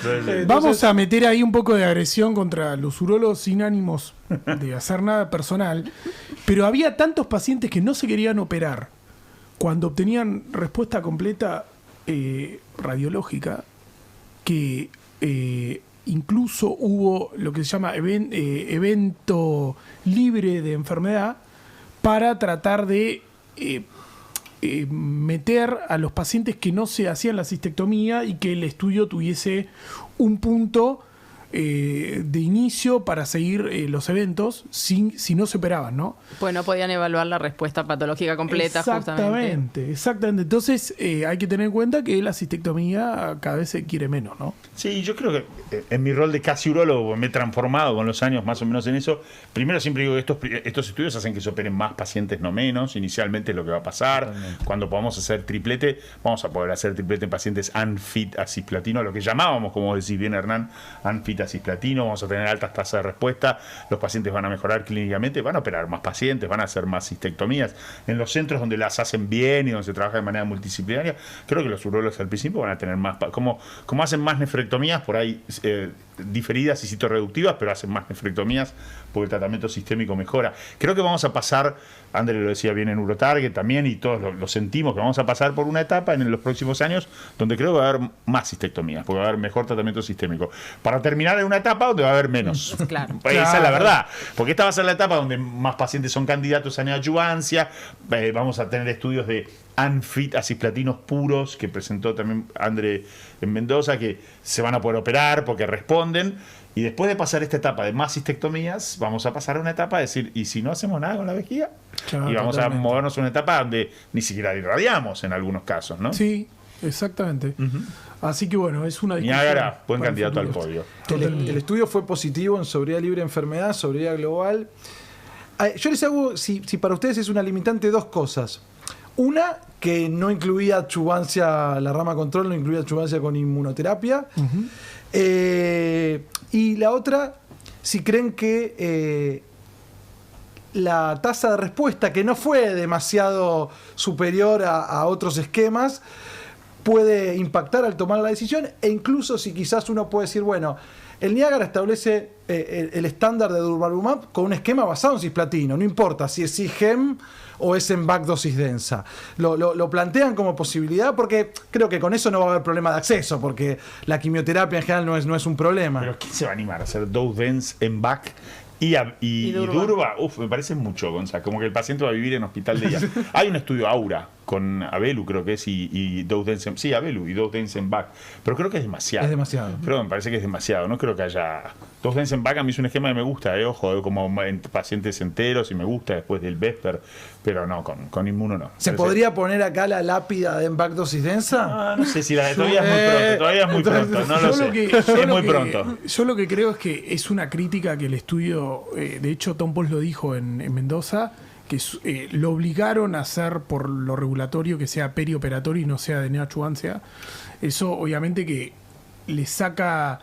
Vamos a meter ahí un poco de agresión contra los urólogos sin ánimos de hacer nada personal, pero había tantos pacientes que no se querían operar cuando obtenían respuesta completa radiológica que incluso hubo lo que se llama evento libre de enfermedad para tratar de meter a los pacientes que no se hacían la cistectomía y que el estudio tuviese un punto de inicio para seguir los eventos si no se operaban, ¿no? Pues no podían evaluar la respuesta patológica completa, justamente. Exactamente. Entonces hay que tener en cuenta que la cistectomía cada vez se quiere menos, ¿no? Sí, yo creo que en mi rol de casi urólogo me he transformado con los años más o menos en eso. Primero siempre digo que estos estudios hacen que se operen más pacientes, no menos. Inicialmente es lo que va a pasar. Totalmente. Cuando podamos hacer triplete, vamos a poder hacer triplete en pacientes unfit a cisplatino, lo que llamábamos, como decís bien Hernán, unfit a cisplatino. Vamos a tener altas tasas de respuesta. Los pacientes van a mejorar clínicamente, van a operar más pacientes, van a hacer más cistectomías. En los centros donde las hacen bien y donde se trabaja de manera multidisciplinaria, creo que los urólogos al principio van a tener más, como hacen más nefrectomías, por ahí diferidas y citorreductivas, pero hacen más nefrectomías porque el tratamiento sistémico mejora. Creo que vamos a pasar, André lo decía bien en Eurotarget también, y todos lo sentimos, que vamos a pasar por una etapa en los próximos años donde creo que va a haber más cistectomías, porque va a haber mejor tratamiento sistémico. Para terminar en una etapa donde va a haber menos. Claro. Esa es la verdad. Porque esta va a ser la etapa donde más pacientes son candidatos a neoadjuvancia. Vamos a tener estudios de Unfit, cisplatinos puros, que presentó también André en Mendoza, que se van a poder operar porque responden. Y después de pasar esta etapa de más cistectomías, vamos a pasar a una etapa de decir, ¿y si no hacemos nada con la vejiga? Claro, y vamos totalmente. a movernos a una etapa donde ni siquiera irradiamos en algunos casos, ¿no? Sí, exactamente. Así que bueno, es una discusión. Niágara, buen para el candidato al futuro. podio. El estudio fue positivo en sobriedad libre de enfermedad, sobriedad global. Yo les hago, si para ustedes es una limitante, dos cosas. Una, que no incluía adjuvancia, la rama control no incluía adjuvancia con inmunoterapia. Y la otra, si creen que la tasa de respuesta, que no fue demasiado superior a otros esquemas, puede impactar al tomar la decisión, e incluso si quizás uno puede decir, bueno, el Niágara establece el estándar de durvalumab con un esquema basado en cisplatino, no importa si es CIGEM o es en BAC dosis densa. Lo plantean como posibilidad porque creo que con eso no va a haber problema de acceso, porque la quimioterapia en general no es un problema. Pero ¿quién se va a animar a hacer dose dense en BAC y Durva? Uf, me parece mucho, Gonzalo. Como que el paciente va a vivir en hospital de día. Hay un estudio Aura con Abelu, creo que es, y dose dense. Sí, Abelu y dose dense en BAC. Pero creo que es demasiado. Es demasiado. Pero me parece que es demasiado. No creo que haya. Dose dense en BAC a mí es un esquema que me gusta, ojo, como en pacientes enteros y me gusta después del Vesper. Pero no, con inmuno no. ¿Se Parece- podría poner acá la lápida de BAC dosis densa? No sé si todavía es muy pronto. Todavía es muy pronto. No lo sé. Es muy pronto. Yo lo que creo es que es una crítica que el estudio, de hecho Tom Pauls lo dijo en Mendoza, que lo obligaron a hacer por lo regulatorio que sea perioperatorio y no sea de neoadjuvancia. Eso obviamente que le saca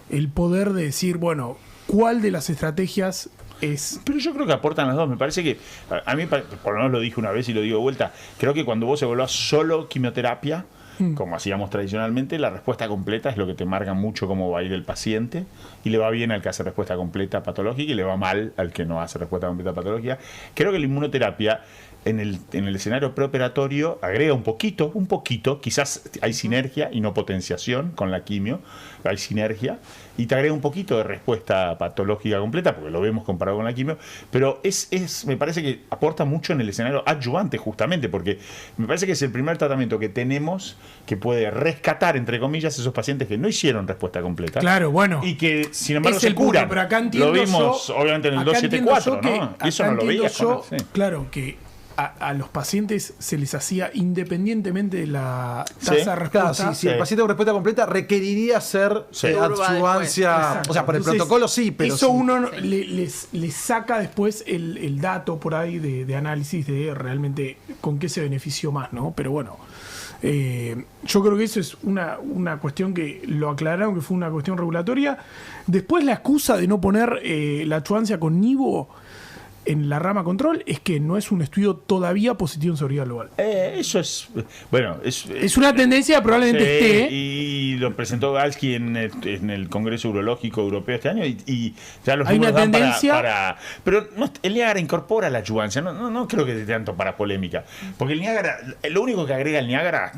el poder de decir, bueno, ¿cuál de las estrategias es? Pero yo creo que aportan las dos. Me parece que, a mí, por lo menos lo dije una vez y lo digo de vuelta, creo que cuando vos evaluás solo quimioterapia, como hacíamos tradicionalmente, la respuesta completa es lo que te marca mucho cómo va a ir el paciente, y le va bien al que hace respuesta completa patológica y le va mal al que no hace respuesta completa patológica. Creo que la inmunoterapia en el escenario preoperatorio agrega un poquito, quizás hay sinergia y no potenciación con la quimio, hay sinergia, y te agrega un poquito de respuesta patológica completa, porque lo vemos comparado con la quimio, pero me parece que aporta mucho en el escenario adyuvante, justamente, porque me parece que es el primer tratamiento que tenemos que puede rescatar, entre comillas, esos pacientes que no hicieron respuesta completa. Claro, bueno. Y que, sin embargo, Es se el punto, curan. pero acá entiendo lo vimos, yo- obviamente, en el acá entiendo 274, yo que- ¿no? Y eso acá no lo entiendo veías. yo, Sí. claro, que a los pacientes se les hacía independientemente de la Sí. tasa de Claro, respuesta. si el paciente con respuesta completa requeriría hacer Sí. adjuvancia, Exacto. o sea, por el Entonces, protocolo sí, pero eso sí. uno les saca después el dato por ahí de análisis de realmente con qué se benefició más, ¿no? Pero bueno, yo creo que eso es una cuestión que lo aclararon, que fue una cuestión regulatoria. Después la excusa de no poner la adjuvancia con nivo en la rama control es que no es un estudio todavía positivo en sobriedad global. Eso es. Bueno, Es una tendencia, probablemente sí, esté. y lo presentó Galsky en el Congreso Urológico Europeo este año, y ya los Hay números una dan tendencia. pero el Niágara incorpora la adjuvancia, no creo que esté tanto para polémica, porque el Niágara, lo único que agrega el Niágara,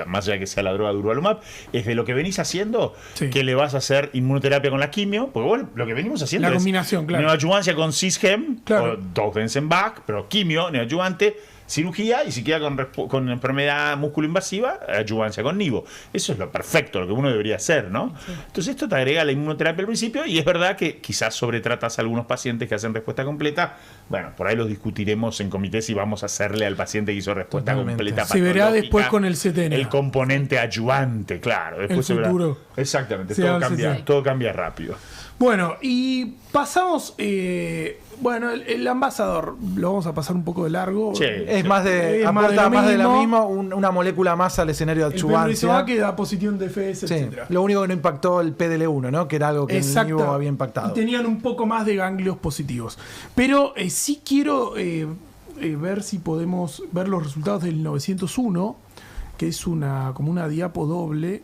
más allá de que sea la droga durvalumab, es de lo que venís haciendo, Sí. que le vas a hacer inmunoterapia con la quimio, porque bueno, lo que venimos haciendo La es combinación, claro. neoadjuvancia con cisgem, Claro. o dose dense en BAC, pero quimio, neoadjuvante, cirugía, y si queda con enfermedad músculo-invasiva, adjuvancia con nivo. Eso es lo perfecto, lo que uno debería hacer, ¿no? Sí. Entonces esto te agrega la inmunoterapia al principio, y es verdad que quizás sobretratas a algunos pacientes que hacen respuesta completa. Bueno, por ahí los discutiremos en comité si vamos a hacerle al paciente que hizo respuesta Totalmente. completa Se verá patológica después con el CTN. el componente adyuvante, claro. Después El se verá. futuro. Exactamente, Sí, todo cambia rápido. Bueno, y pasamos. Bueno, el ambasador lo vamos a pasar un poco de largo. Sí. Es más de, Es aporta más de lo mismo. mismo, una molécula más al escenario de El pembrolizumab adjuvancia. que da positivo en DFS, Sí. etcétera. Lo único que no impactó el PDL1, ¿no? Que era algo que en Exacto. vivo había impactado. Y tenían un poco más de ganglios positivos. Pero sí quiero ver si podemos ver los resultados del 901, que es como una diapo doble.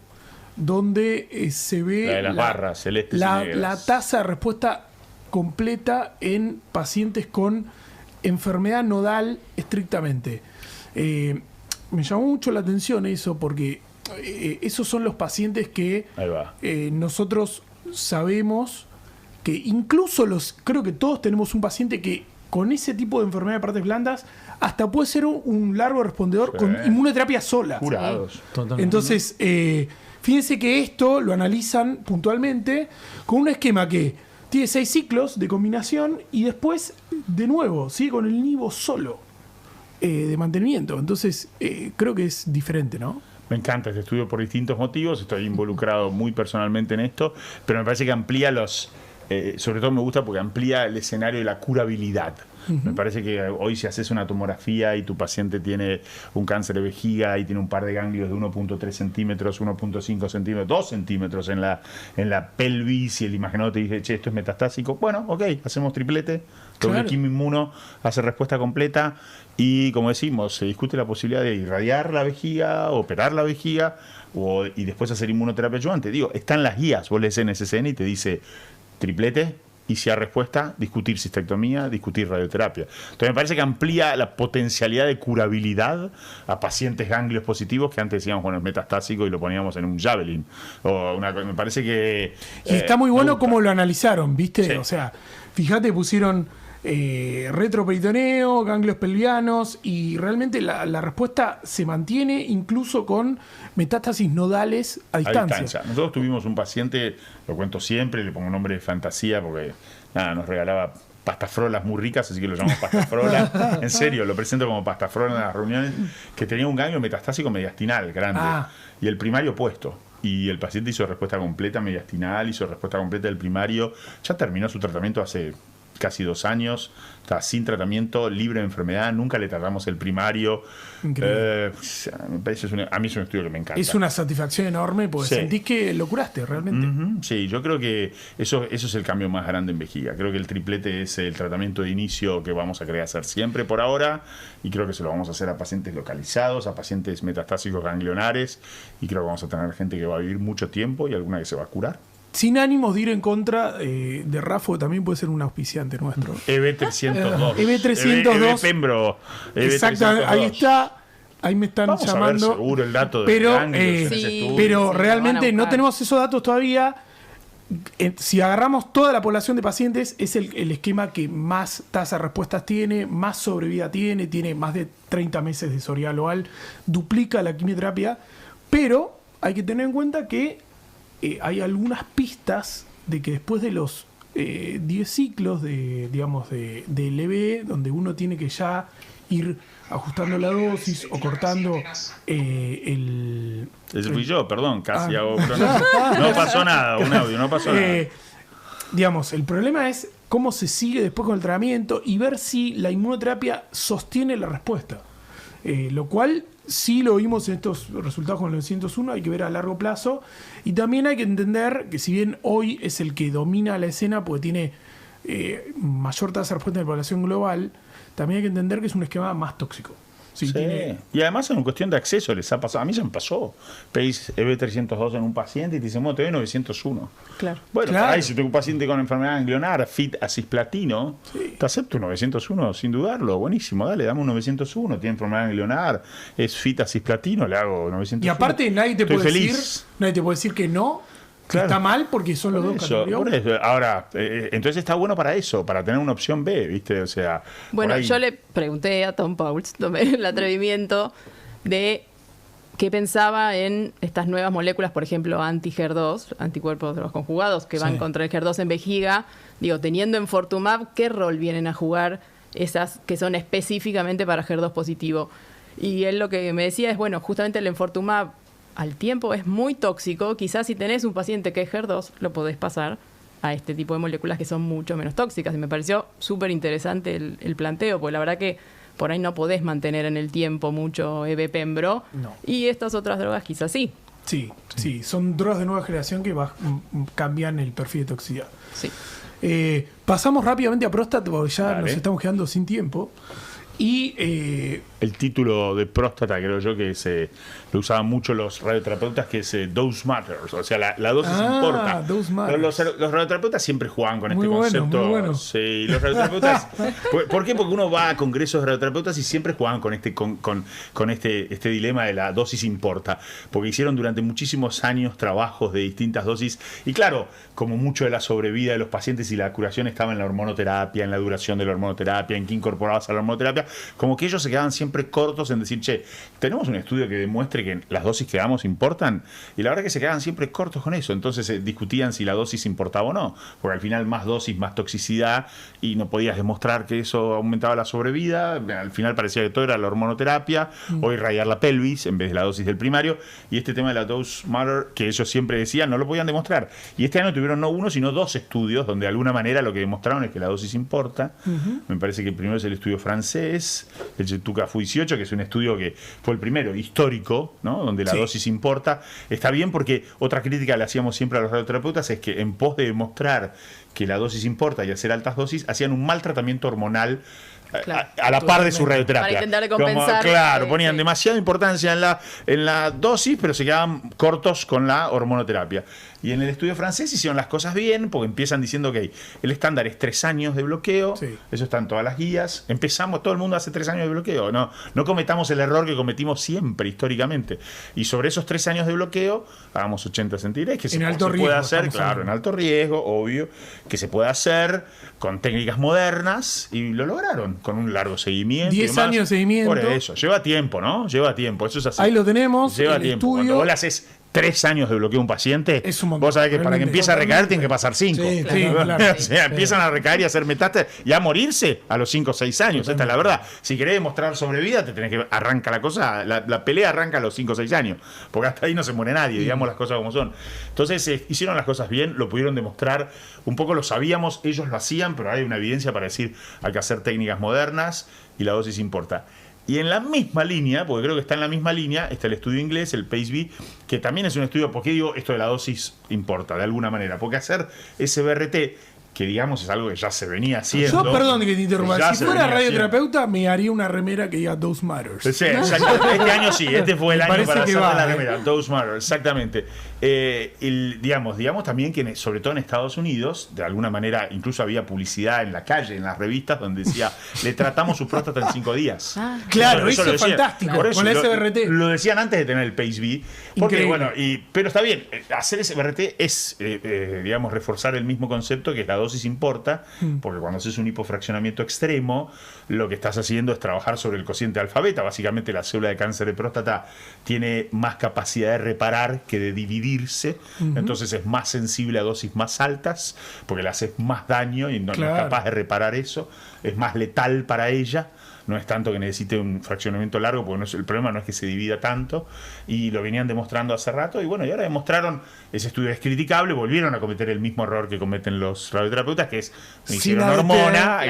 donde se ve la de las barras celestes y negras. La tasa de respuesta completa en pacientes con enfermedad nodal estrictamente. Me llamó mucho la atención eso porque esos son los pacientes que nosotros sabemos que incluso creo que todos tenemos un paciente que con ese tipo de enfermedad de partes blandas hasta puede ser un largo respondedor con inmunoterapia sola. Curados. Entonces, fíjense que esto lo analizan puntualmente con un esquema que tiene 6 ciclos de combinación y después, de nuevo, sigue con el nivo solo de mantenimiento. Entonces, creo que es diferente, ¿no? Me encanta este estudio por distintos motivos. Estoy involucrado muy personalmente en esto, pero me parece que amplía sobre todo me gusta porque amplía el escenario de la curabilidad. Me parece que hoy si haces una tomografía y tu paciente tiene un cáncer de vejiga y tiene un par de ganglios de 1.3 centímetros, 1.5 centímetros, 2 centímetros en la pelvis y el imaginado te dice, che, esto es metastásico. Bueno, ok, hacemos triplete, doble quimioinmuno, hace respuesta completa y como decimos, se discute la posibilidad de irradiar la vejiga, operar la vejiga y después hacer inmunoterapia ayudante. Digo, están las guías, vos lees en SSN y te dice triplete, y si hay respuesta, discutir cistectomía, discutir radioterapia. Entonces me parece que amplía la potencialidad de curabilidad a pacientes ganglios positivos que antes decíamos, bueno, es metastásico y lo poníamos en un Javelin. Me parece que... Y está muy bueno cómo lo analizaron, ¿viste? Sí. O sea, fíjate, pusieron retroperitoneo, ganglios pelvianos y realmente la respuesta se mantiene incluso con metástasis nodales a distancia. Nosotros tuvimos un paciente, lo cuento siempre, le pongo un nombre de fantasía porque nos regalaba pastafrolas muy ricas, así que lo llamamos pastafrola. En serio, lo presento como pastafrola en las reuniones, que tenía un ganglio metastásico mediastinal grande y el primario puesto. Y el paciente hizo respuesta completa mediastinal, hizo respuesta completa del primario, ya terminó su tratamiento hace casi 2 años, está sin tratamiento, libre de enfermedad, nunca le tratamos el primario. Me parece a mí es un estudio que me encanta. Es una satisfacción enorme porque sentís que lo curaste realmente. Sí, yo creo que eso es el cambio más grande en vejiga. Creo que el triplete es el tratamiento de inicio que vamos a querer hacer siempre por ahora y creo que se lo vamos a hacer a pacientes localizados, a pacientes metastásicos ganglionares y creo que vamos a tener gente que va a vivir mucho tiempo y alguna que se va a curar. Sin ánimos de ir en contra de Rafa, que también puede ser un auspiciante nuestro. EB302. EB302. Pembro. Exacto, ahí está. Ahí me están vamos llamando. A ver seguro el dato pero realmente no tenemos esos datos todavía. Si agarramos toda la población de pacientes, es el esquema que más tasa de respuestas tiene, más sobrevida tiene más de 30 meses de psorial oval, duplica la quimioterapia, pero hay que tener en cuenta que hay algunas pistas de que después de los 10 ciclos del EB, donde uno tiene que ya ir ajustando la dosis o cortando el... Ese fui yo, perdón, casi hago... No pasó nada, un audio, no pasó nada. Digamos, el problema es cómo se sigue después con el tratamiento y ver si la inmunoterapia sostiene la respuesta. Lo cual sí lo vimos en estos resultados con el 901, hay que ver a largo plazo. Y también hay que entender que si bien hoy es el que domina la escena porque tiene mayor tasa de respuesta en la población global, también hay que entender que es un esquema más tóxico. Sí. Y además es una cuestión de acceso, les ha pasado. A mí se me pasó. Pedís EB302 en un paciente y te dicen, bueno, te doy 901. Claro. Bueno, ahí si tengo un paciente con enfermedad ganglionar, fit acisplatino, te acepto un 901 sin dudarlo. Buenísimo, dale, dame un 901. Tiene enfermedad ganglionar, es fit acisplatino, le hago 901. Y aparte nadie te puede decir que no. Claro. Está mal porque son los dos categorías. Ahora, entonces está bueno para eso, para tener una opción B, ¿viste? O sea, bueno, yo le pregunté a Tom Pauls, tomé el atrevimiento de qué pensaba en estas nuevas moléculas, por ejemplo, anti-HER2, anticuerpos de los conjugados, que van contra el HER2 en vejiga. Digo, teniendo enfortumab, ¿qué rol vienen a jugar esas que son específicamente para HER2 positivo? Y él lo que me decía es, bueno, justamente el enfortumab al tiempo es muy tóxico. Quizás si tenés un paciente que es HER2, lo podés pasar a este tipo de moléculas que son mucho menos tóxicas. Y me pareció súper interesante el planteo, porque la verdad que por ahí no podés mantener en el tiempo mucho EB-Pembro. No. Y estas otras drogas quizás sí. Sí, son drogas de nueva generación que cambian el perfil de toxicidad. Sí. Pasamos rápidamente a próstata, porque ya nos estamos quedando sin tiempo. Y el título de próstata, creo yo, que lo usaban mucho los radioterapeutas, que es Dose Matters, o sea, la dosis importa. Dose matters. Los radioterapeutas siempre jugaban con Muy este bueno, concepto. muy bueno. Sí, los radioterapeutas. ¿Por qué? Porque uno va a congresos de radioterapeutas y siempre jugaban con este dilema de la dosis importa. Porque hicieron durante muchísimos años trabajos de distintas dosis. Y claro, como mucho de la sobrevida de los pacientes y la curación estaba en la hormonoterapia, en la duración de la hormonoterapia, en qué incorporabas a la hormonoterapia, como que ellos se quedaban siempre cortos en decir, che, tenemos un estudio que demuestre que las dosis que damos importan, y la verdad que se quedaban siempre cortos con eso. Entonces discutían si la dosis importaba o no, porque al final más dosis, más toxicidad, y no podías demostrar que eso aumentaba la sobrevida. Al final parecía que todo era la hormonoterapia o irradiar la pelvis en vez de la dosis del primario, y este tema de la dose matter, que ellos siempre decían, no lo podían demostrar. Y este año tuvieron no uno, sino 2 estudios donde de alguna manera lo que demostraron es que la dosis importa. Me parece que el primero es el estudio francés, el Chetuca Fu18, que es un estudio que fue el primero histórico, ¿no? Donde la dosis importa. Está bien, porque otra crítica le hacíamos siempre a los radioterapeutas es que en pos de demostrar que la dosis importa y hacer altas dosis, hacían un mal tratamiento hormonal. Claro, a la par de su radioterapia. Para intentar compensar. Claro, ponían demasiada importancia en la dosis, pero se quedaban cortos con la hormonoterapia. Y en el estudio francés hicieron las cosas bien, porque empiezan diciendo, ok, el estándar es 3 años de bloqueo, eso está en todas las guías. Empezamos, todo el mundo hace 3 años de bloqueo, no cometamos el error que cometimos siempre históricamente. Y sobre esos 3 años de bloqueo, hagamos 80 centígrados, que se puede hacer, claro, en alto riesgo, obvio, que se puede hacer con técnicas modernas, y lo lograron, con un largo seguimiento. 10 años de seguimiento. Por eso, lleva tiempo, ¿no? Lleva tiempo, eso es así. Ahí lo tenemos, lleva el tiempo. estudio. Cuando vos le haces 3 años de bloqueo a un paciente, es un montón, vos sabés que para que empiece a recaer tienen que pasar 5. Sí, claro. O sea, empiezan a recaer y a hacer metástasis y a morirse a los 5 o 6 años. Esta es la verdad. Si querés demostrar sobrevida, te tenés que arrancar la cosa. La pelea arranca a los 5 o 6 años. Porque hasta ahí no se muere nadie, digamos las cosas como son. Entonces, hicieron las cosas bien, lo pudieron demostrar. Un poco lo sabíamos, ellos lo hacían, pero hay una evidencia para decir hay que hacer técnicas modernas y la dosis importa. Y en la misma línea, porque creo que está en la misma línea, está el estudio inglés, el PACE-B, que también es un estudio. ¿Por qué digo esto de la dosis importa? De alguna manera. Porque hacer SBRT, que digamos es algo que ya se venía haciendo. Yo, perdón que te interrumpa, si fuera radioterapeuta haciendo. Me haría una remera que diga Dose Matters. Sí, exacto. Este año sí, este fue el año para hacer la remera. Dose Matters, exactamente. Digamos también que sobre todo en Estados Unidos, de alguna manera, incluso había publicidad en la calle, en las revistas, donde decía, le tratamos su próstata en 5 días. Claro, eso es fantástico. Por eso, con la SBRT. Lo decían antes de tener el PACE-B. Porque, bueno, pero está bien, hacer SBRT es, digamos, reforzar el mismo concepto, que es la dosis importa, porque cuando haces un hipofraccionamiento extremo, lo que estás haciendo es trabajar sobre el cociente alfa beta. Básicamente la célula de cáncer de próstata tiene más capacidad de reparar que de dividirse, entonces es más sensible a dosis más altas, porque le haces más daño y no es capaz de reparar eso, es más letal para ella. No es tanto que necesite un fraccionamiento largo, porque el problema no es que se divida tanto, y lo venían demostrando hace rato, y bueno, y ahora demostraron, ese estudio es criticable, volvieron a cometer el mismo error que cometen los radioterapeutas, que es hicieron hormona,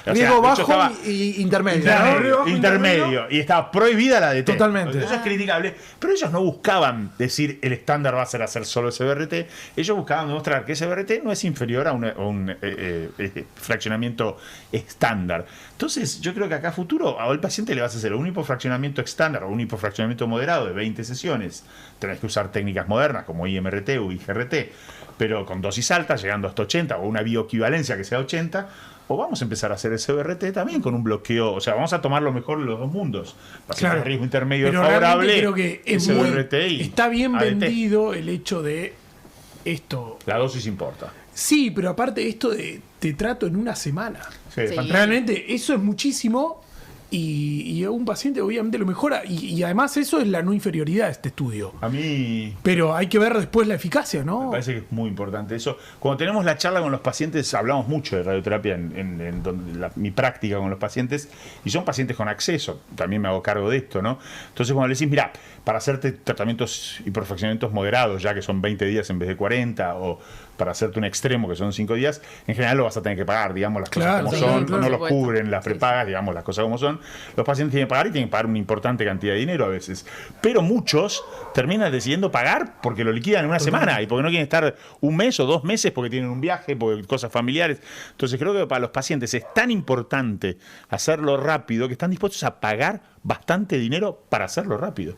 riesgo bajo y intermedio. Intermedio, y estaba prohibida la DT. Totalmente. Eso es criticable, pero ellos no buscaban decir el estándar va a ser hacer solo SBRT, ellos buscaban demostrar que SBRT no es inferior a un fraccionamiento estándar. Entonces, yo creo que acá a futuro al paciente le vas a hacer un hipofraccionamiento estándar o un hipofraccionamiento moderado de 20 sesiones. Tenés que usar técnicas modernas como IMRT o IGRT, pero con dosis altas, llegando hasta 80, o una bioequivalencia que sea 80, o vamos a empezar a hacer SBRT también con un bloqueo. O sea, vamos a tomar lo mejor de los dos mundos. Paciente de riesgo intermedio pero favorable, creo que es SBRT y está bien ADT. vendido el hecho de esto. La dosis importa. Sí, pero aparte esto de te trato en una semana. Sí. Realmente eso es muchísimo, y a un paciente obviamente lo mejora, y además eso es la no inferioridad de este estudio. A mí... Pero hay que ver después la eficacia, ¿no? Me parece que es muy importante eso. Cuando tenemos la charla con los pacientes, hablamos mucho de radioterapia en mi práctica con los pacientes, y son pacientes con acceso, también me hago cargo de esto, ¿no? Entonces cuando le decís, mira, para hacerte tratamientos y perfeccionamientos moderados, ya que son 20 días en vez de 40, o para hacerte un extremo, que son 5 días, en general lo vas a tener que pagar, digamos, las cosas Claro, como sí, son, claro, no por los supuesto. cubren las prepagas, digamos, las cosas como son. Los pacientes tienen que pagar y tienen que pagar una importante cantidad de dinero a veces. Pero muchos terminan decidiendo pagar porque lo liquidan en una semana y porque no quieren estar un mes o 2 meses porque tienen un viaje, porque cosas familiares. Entonces creo que para los pacientes es tan importante hacerlo rápido que están dispuestos a pagar bastante dinero para hacerlo rápido.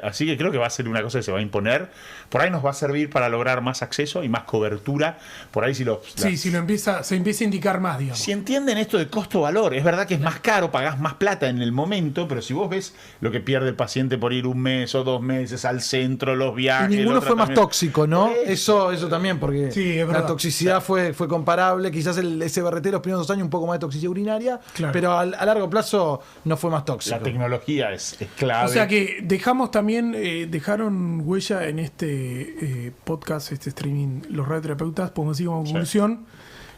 Así que creo que va a ser una cosa que se va a imponer. Por ahí nos va a servir para lograr más acceso y más cobertura. Por ahí si se empieza a indicar más, digamos. si entienden esto de costo-valor, es verdad que es más caro, pagás más plata en el momento, pero si vos ves lo que pierde el paciente por ir 1 mes o 2 meses al centro, los viajes... Y ninguno fue más tóxico, ¿no? Eso. Eso también, porque Sí, es la verdad. toxicidad fue comparable. Quizás el SBRT los primeros 2 años un poco más de toxicidad urinaria, Claro. pero a largo plazo no fue más tóxico. La tecnología es clave. O sea que dejamos también, dejaron huella en este podcast, este streaming, los radioterapeutas, podemos decir como conclusión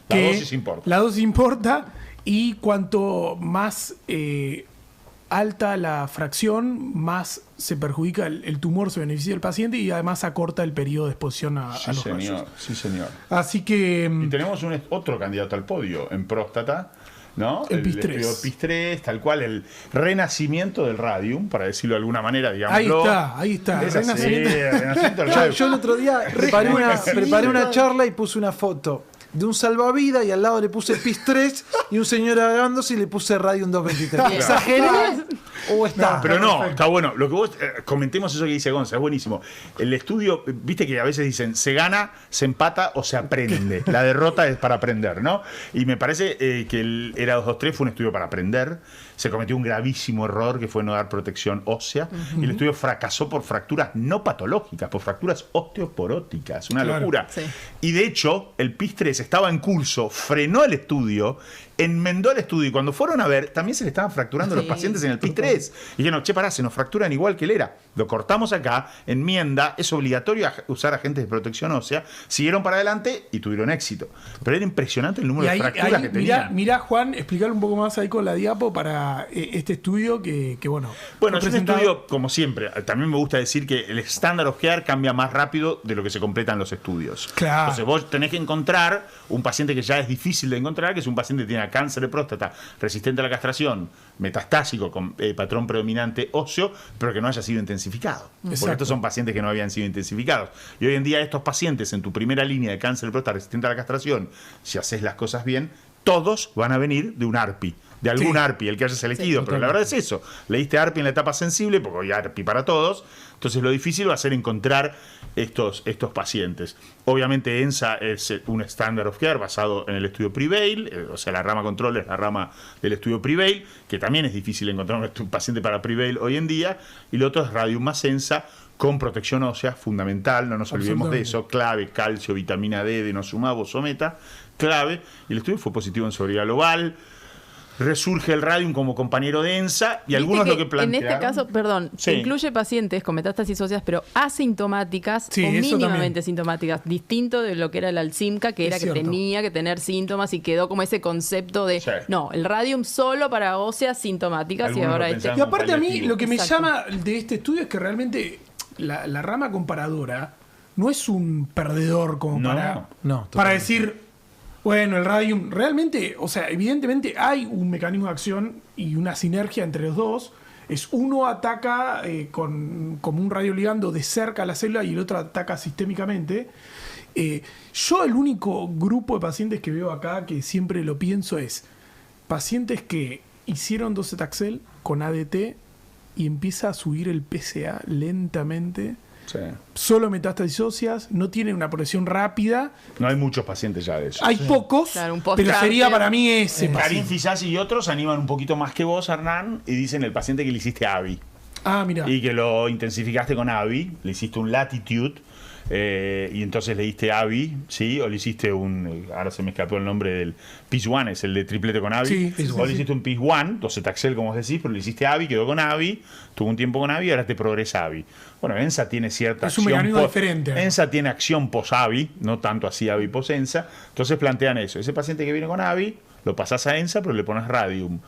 La que dosis importa. la dosis importa y cuanto más alta la fracción, más se perjudica el tumor, se beneficia el paciente y además acorta el periodo de exposición a Sí, los rayos. señor. Sí, señor. Así que Y tenemos otro candidato al podio en próstata, ¿no? El PIS-3. estudio PIS-3, tal cual, el renacimiento del radium, para decirlo de alguna manera, ahí digamos. está. Es así, Renacimiento. renacimiento del radium. Yo el otro día preparé una charla y puse una foto de un salvavidas y al lado le puse PIS-3 y un señor ahogándose y le puse Radium 223. ¿Exageré? ¿O está? Pero no, está bueno. Lo que vos comentemos eso que dice Gonza, es buenísimo. El estudio, viste que a veces dicen se gana, se empata o se aprende. La derrota es para aprender, ¿no? Y me parece que el ERA 223 fue un estudio para aprender. Se cometió un gravísimo error que fue no dar protección ósea. Y el estudio fracasó por fracturas no patológicas, por fracturas osteoporóticas. Una Claro. locura. Sí. Y de hecho, el PIS-3 estaba en curso, frenó el estudio, enmendó el estudio y cuando fueron a ver, también se le estaban fracturando los Sí. pacientes en el PIS-3. Y dijeron, che, pará, se nos fracturan igual que el ERA. Lo cortamos acá, enmienda, es obligatorio usar agentes de protección ósea. Siguieron para adelante y tuvieron éxito. Pero era impresionante el número Y ahí, de fracturas que tenían. mirá, Juan, explicar un poco más ahí con la diapo para este estudio que bueno. Bueno, fue es un presentado. estudio, como siempre, también me gusta decir que el Standard of Care cambia más rápido de lo que se completan los estudios. Claro. Entonces vos tenés que encontrar un paciente que ya es difícil de encontrar, que es un paciente que tiene cáncer de próstata, resistente a la castración, metastásico, con patrón predominante óseo, pero que no haya sido intensificado. Porque Exacto. estos son pacientes que no habían sido intensificados. Y hoy en día estos pacientes en tu primera línea de cáncer de próstata resistente a la castración, si haces las cosas bien, todos van a venir de un ARPI. De algún Sí. ARPI, el que hayas elegido, pero la verdad es eso. Leíste ARPI en la etapa sensible, porque hay ARPI para todos. Entonces lo difícil va a ser encontrar estos pacientes. Obviamente ENSA es un Standard of Care basado en el estudio Prevail, o sea, la rama control es la rama del estudio Prevail, que también es difícil encontrar un paciente para Prevail hoy en día. Y lo otro es Radium más ENSA, con protección ósea, fundamental, no nos olvidemos de eso, clave, calcio, vitamina D, denosumab, bosometa, clave. Y el estudio fue positivo en sobriedad global. Resurge el radium como compañero de ENSA y algunos lo que plantean. En este caso, perdón, Sí. incluye pacientes con metástasis óseas, pero asintomáticas Sí, o eso mínimamente también. sintomáticas, distinto de lo que era el Alzheimer, que Es era que cierto. tenía que tener síntomas y quedó como ese concepto de, Sí. no, el radium solo para óseas sintomáticas y Algunos lo ahora pensaban Y como aparte a mí paliativo. lo que me Exacto. llama de este estudio es que realmente la rama comparadora no es un perdedor como No, para no, decir, bueno, el radium realmente, o sea, evidentemente hay un mecanismo de acción y una sinergia entre los dos. Es uno ataca como un radioligando de cerca a la célula y el otro ataca sistémicamente. Yo el único grupo de pacientes que veo acá que siempre lo pienso es pacientes que hicieron docetaxel con ADT y empieza a subir el PSA lentamente, Sí. solo metástasis óseas, no tiene una progresión rápida. No hay muchos pacientes ya de eso. Hay pocos, Claro, un pero post-cáncer. sería para mí ese Karim paciente. Fizasi y otros animan un poquito más que vos, Hernán, y dicen el paciente que le hiciste AVI. Ah, mira. Y que lo intensificaste con AVI, le hiciste un Latitude, y entonces le diste AVI, ¿sí? O le hiciste ahora se me escapó el nombre del PIS-1, es el de triplete con AVI. Sí, sí, o le sí. hiciste un PIS-1, docetaxel, como vos decís, pero le hiciste AVI, quedó con AVI, tuvo un tiempo con AVI y ahora te progresa AVI. Bueno, ENSA tiene cierta Es un acción. mecanismo diferente. ENSA tiene acción pos-AVI, no tanto así AVI pos-ENSA. Entonces plantean eso. Ese paciente que viene con AVI, lo pasás a ENSA, pero le pones Radium.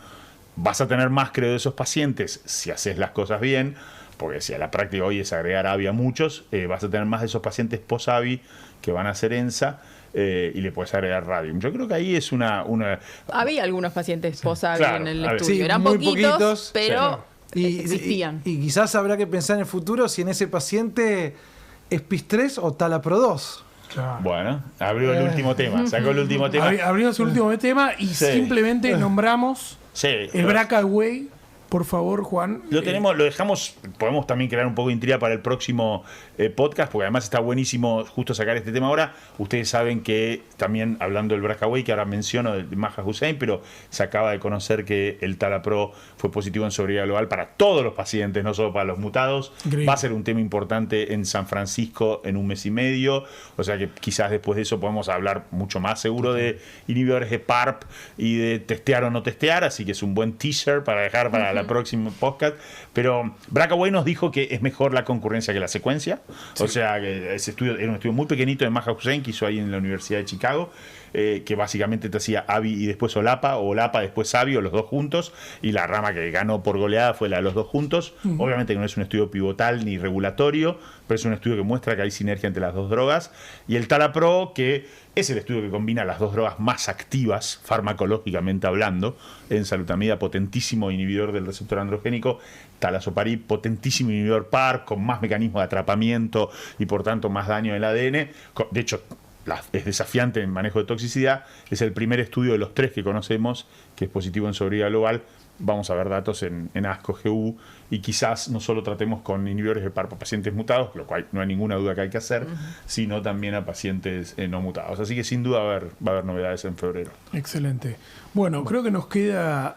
Vas a tener más, creo, de esos pacientes, si haces las cosas bien, porque si a la práctica hoy es agregar AVI a muchos, vas a tener más de esos pacientes post-AVI que van a hacer ENSA. Y le puedes agregar radium. Yo creo que ahí es una... Había algunos pacientes post-AVI claro, en el a ver. estudio. Sí, Eran muy poquitos, poquitos, pero Y existían. Y quizás habrá que pensar en el futuro si en ese paciente es PIS-3 o Talapro 2. Claro. Bueno, abrió el último tema, sacó el último tema. Abrimos el último tema y Sí. simplemente nombramos Sí, el BRCA-Way. Por favor, Juan. lo tenemos, lo dejamos, podemos también crear un poco de intriga para el próximo podcast, porque además está buenísimo justo sacar este tema ahora. Ustedes saben que también, hablando del BRCA-Way, que ahora menciono de Maja Hussein, pero se acaba de conocer que el Talapro fue positivo en sobriedad global para todos los pacientes, no solo para los mutados. Increíble. Va a ser un tema importante en San Francisco en un mes y medio, o sea que quizás después de eso podemos hablar mucho más seguro de inhibidores de PARP y de testear o no testear, así que es un buen teaser para dejar para la próxima podcast. Pero BRCA-Way nos dijo que es mejor la concurrencia que la secuencia. O sea, que ese estudio era un estudio muy pequeñito de Maja Hussein que hizo ahí en la Universidad de Chicago, que básicamente te hacía AVI y después OLAPA, o OLAPA después AVI, o los dos juntos, y la rama que ganó por goleada fue la de los dos juntos. Obviamente que no es un estudio pivotal ni regulatorio, pero es un estudio que muestra que hay sinergia entre las dos drogas. Y el Talapro, que es el estudio que combina las dos drogas más activas, farmacológicamente hablando, enzalutamida, potentísimo inhibidor del receptor androgénico, talazoparib, potentísimo inhibidor PARP, con más mecanismo de atrapamiento y por tanto más daño en el ADN. De hecho, es desafiante en manejo de toxicidad. Es el primer estudio de los 3 que conocemos que es positivo en sobriedad global. Vamos a ver datos en ASCO-GU y quizás no solo tratemos con inhibidores de PARP a pacientes mutados, lo cual no hay ninguna duda que hay que hacer, sino también a pacientes no mutados. Así que sin duda va a haber novedades en febrero. Excelente. Bueno, creo que nos queda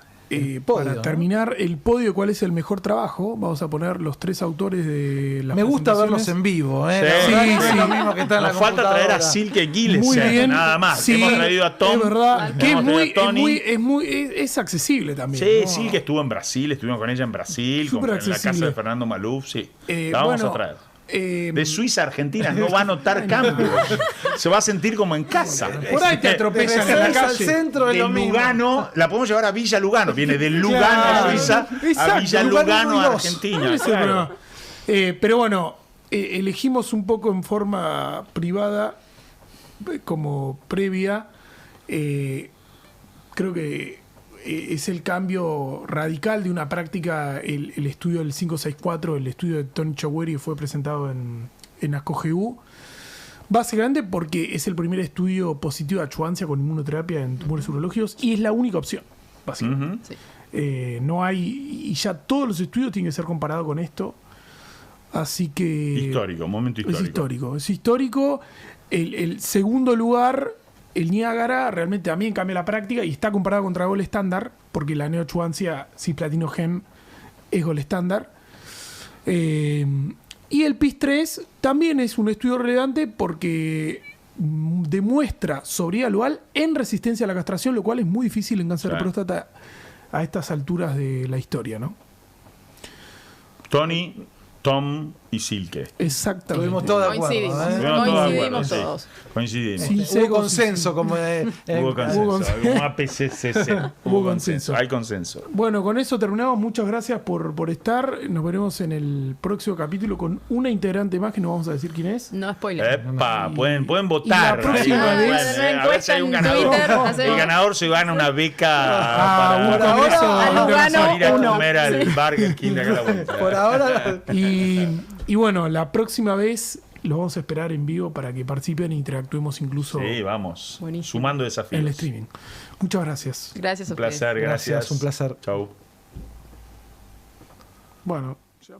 podio, para ¿no? terminar el podio, ¿cuál es el mejor trabajo? Vamos a poner los 3 autores de las Me gusta verlos presentaciones. en vivo, ¿eh? Sí, La verdad que no sí. es lo mismo que está en la Nos falta traer a computadora. Silke Muy Gillesen, bien. nada más. Sí, Hemos traído a Tom. es verdad, que hemos traído a Tony. es accesible también. Sí, ¿no? sí, que estuvo en Brasil, estuvimos con ella en Brasil, Súper en la casa accesible. de Fernando Maluf, sí. La vamos bueno, a traer. De Suiza a Argentina no va a notar cambios. Se va a sentir como en casa. Por ahí te atropellan en la Al calle. centro es De lo mismo. Lugano, la podemos llevar a Villa Lugano. Viene de Lugano Claro. a Suiza Exacto, a Villa Lugano Lugano a 1 y 2. Argentina. Ese claro. programa. Pero bueno, elegimos un poco en forma privada, como previa. Creo que es el cambio radical de una práctica, el estudio del 564, el estudio de Tony Choweri fue presentado en ASCO-GU, básicamente porque es el primer estudio positivo de adjuvancia con inmunoterapia en tumores urológicos y es la única opción, básicamente. Sí. No hay, y ya todos los estudios tienen que ser comparados con esto, así que... Histórico, momento histórico. Es histórico. El segundo lugar, el Niágara, realmente también cambia la práctica y está comparado contra Gold Standard, porque la neoadjuvancia cisplatino gem es Gold Standard. Y el PIS-3 también es un estudio relevante porque demuestra sobriedad global en resistencia a la castración, lo cual es muy difícil en cáncer de próstata a estas alturas de la historia, ¿no? Tony, Tom y Silke. Exactamente. Estuvimos todos de acuerdo. Coincidimos. ¿eh? Estuvimos todos de acuerdo, Coincidimos sí. todos. Coincidimos. Sí. Hubo consenso, como Hubo consenso. Como APCCC. Hubo consenso. Hay consenso. Bueno, con eso terminamos. Muchas gracias por estar. Nos veremos en el próximo capítulo con una integrante más que no vamos a decir quién es. No spoiler. Epa, pueden votar. la próxima Ahí, vez- pueden, a ver si hay un ganador. Twitter, hacemos- El ganador se gana una beca Ah, un para congreso A Lugano, internacional. ir a uno. comer al Burger King de acá a la vuelta. Por ahora. Y bueno, la próxima vez los vamos a esperar en vivo para que participen e interactuemos incluso Sí, vamos. Buenísimo. Sumando en desafíos. el streaming. Muchas gracias. Gracias a Un ustedes. placer, gracias. Gracias, un placer. Chau. Bueno, ya-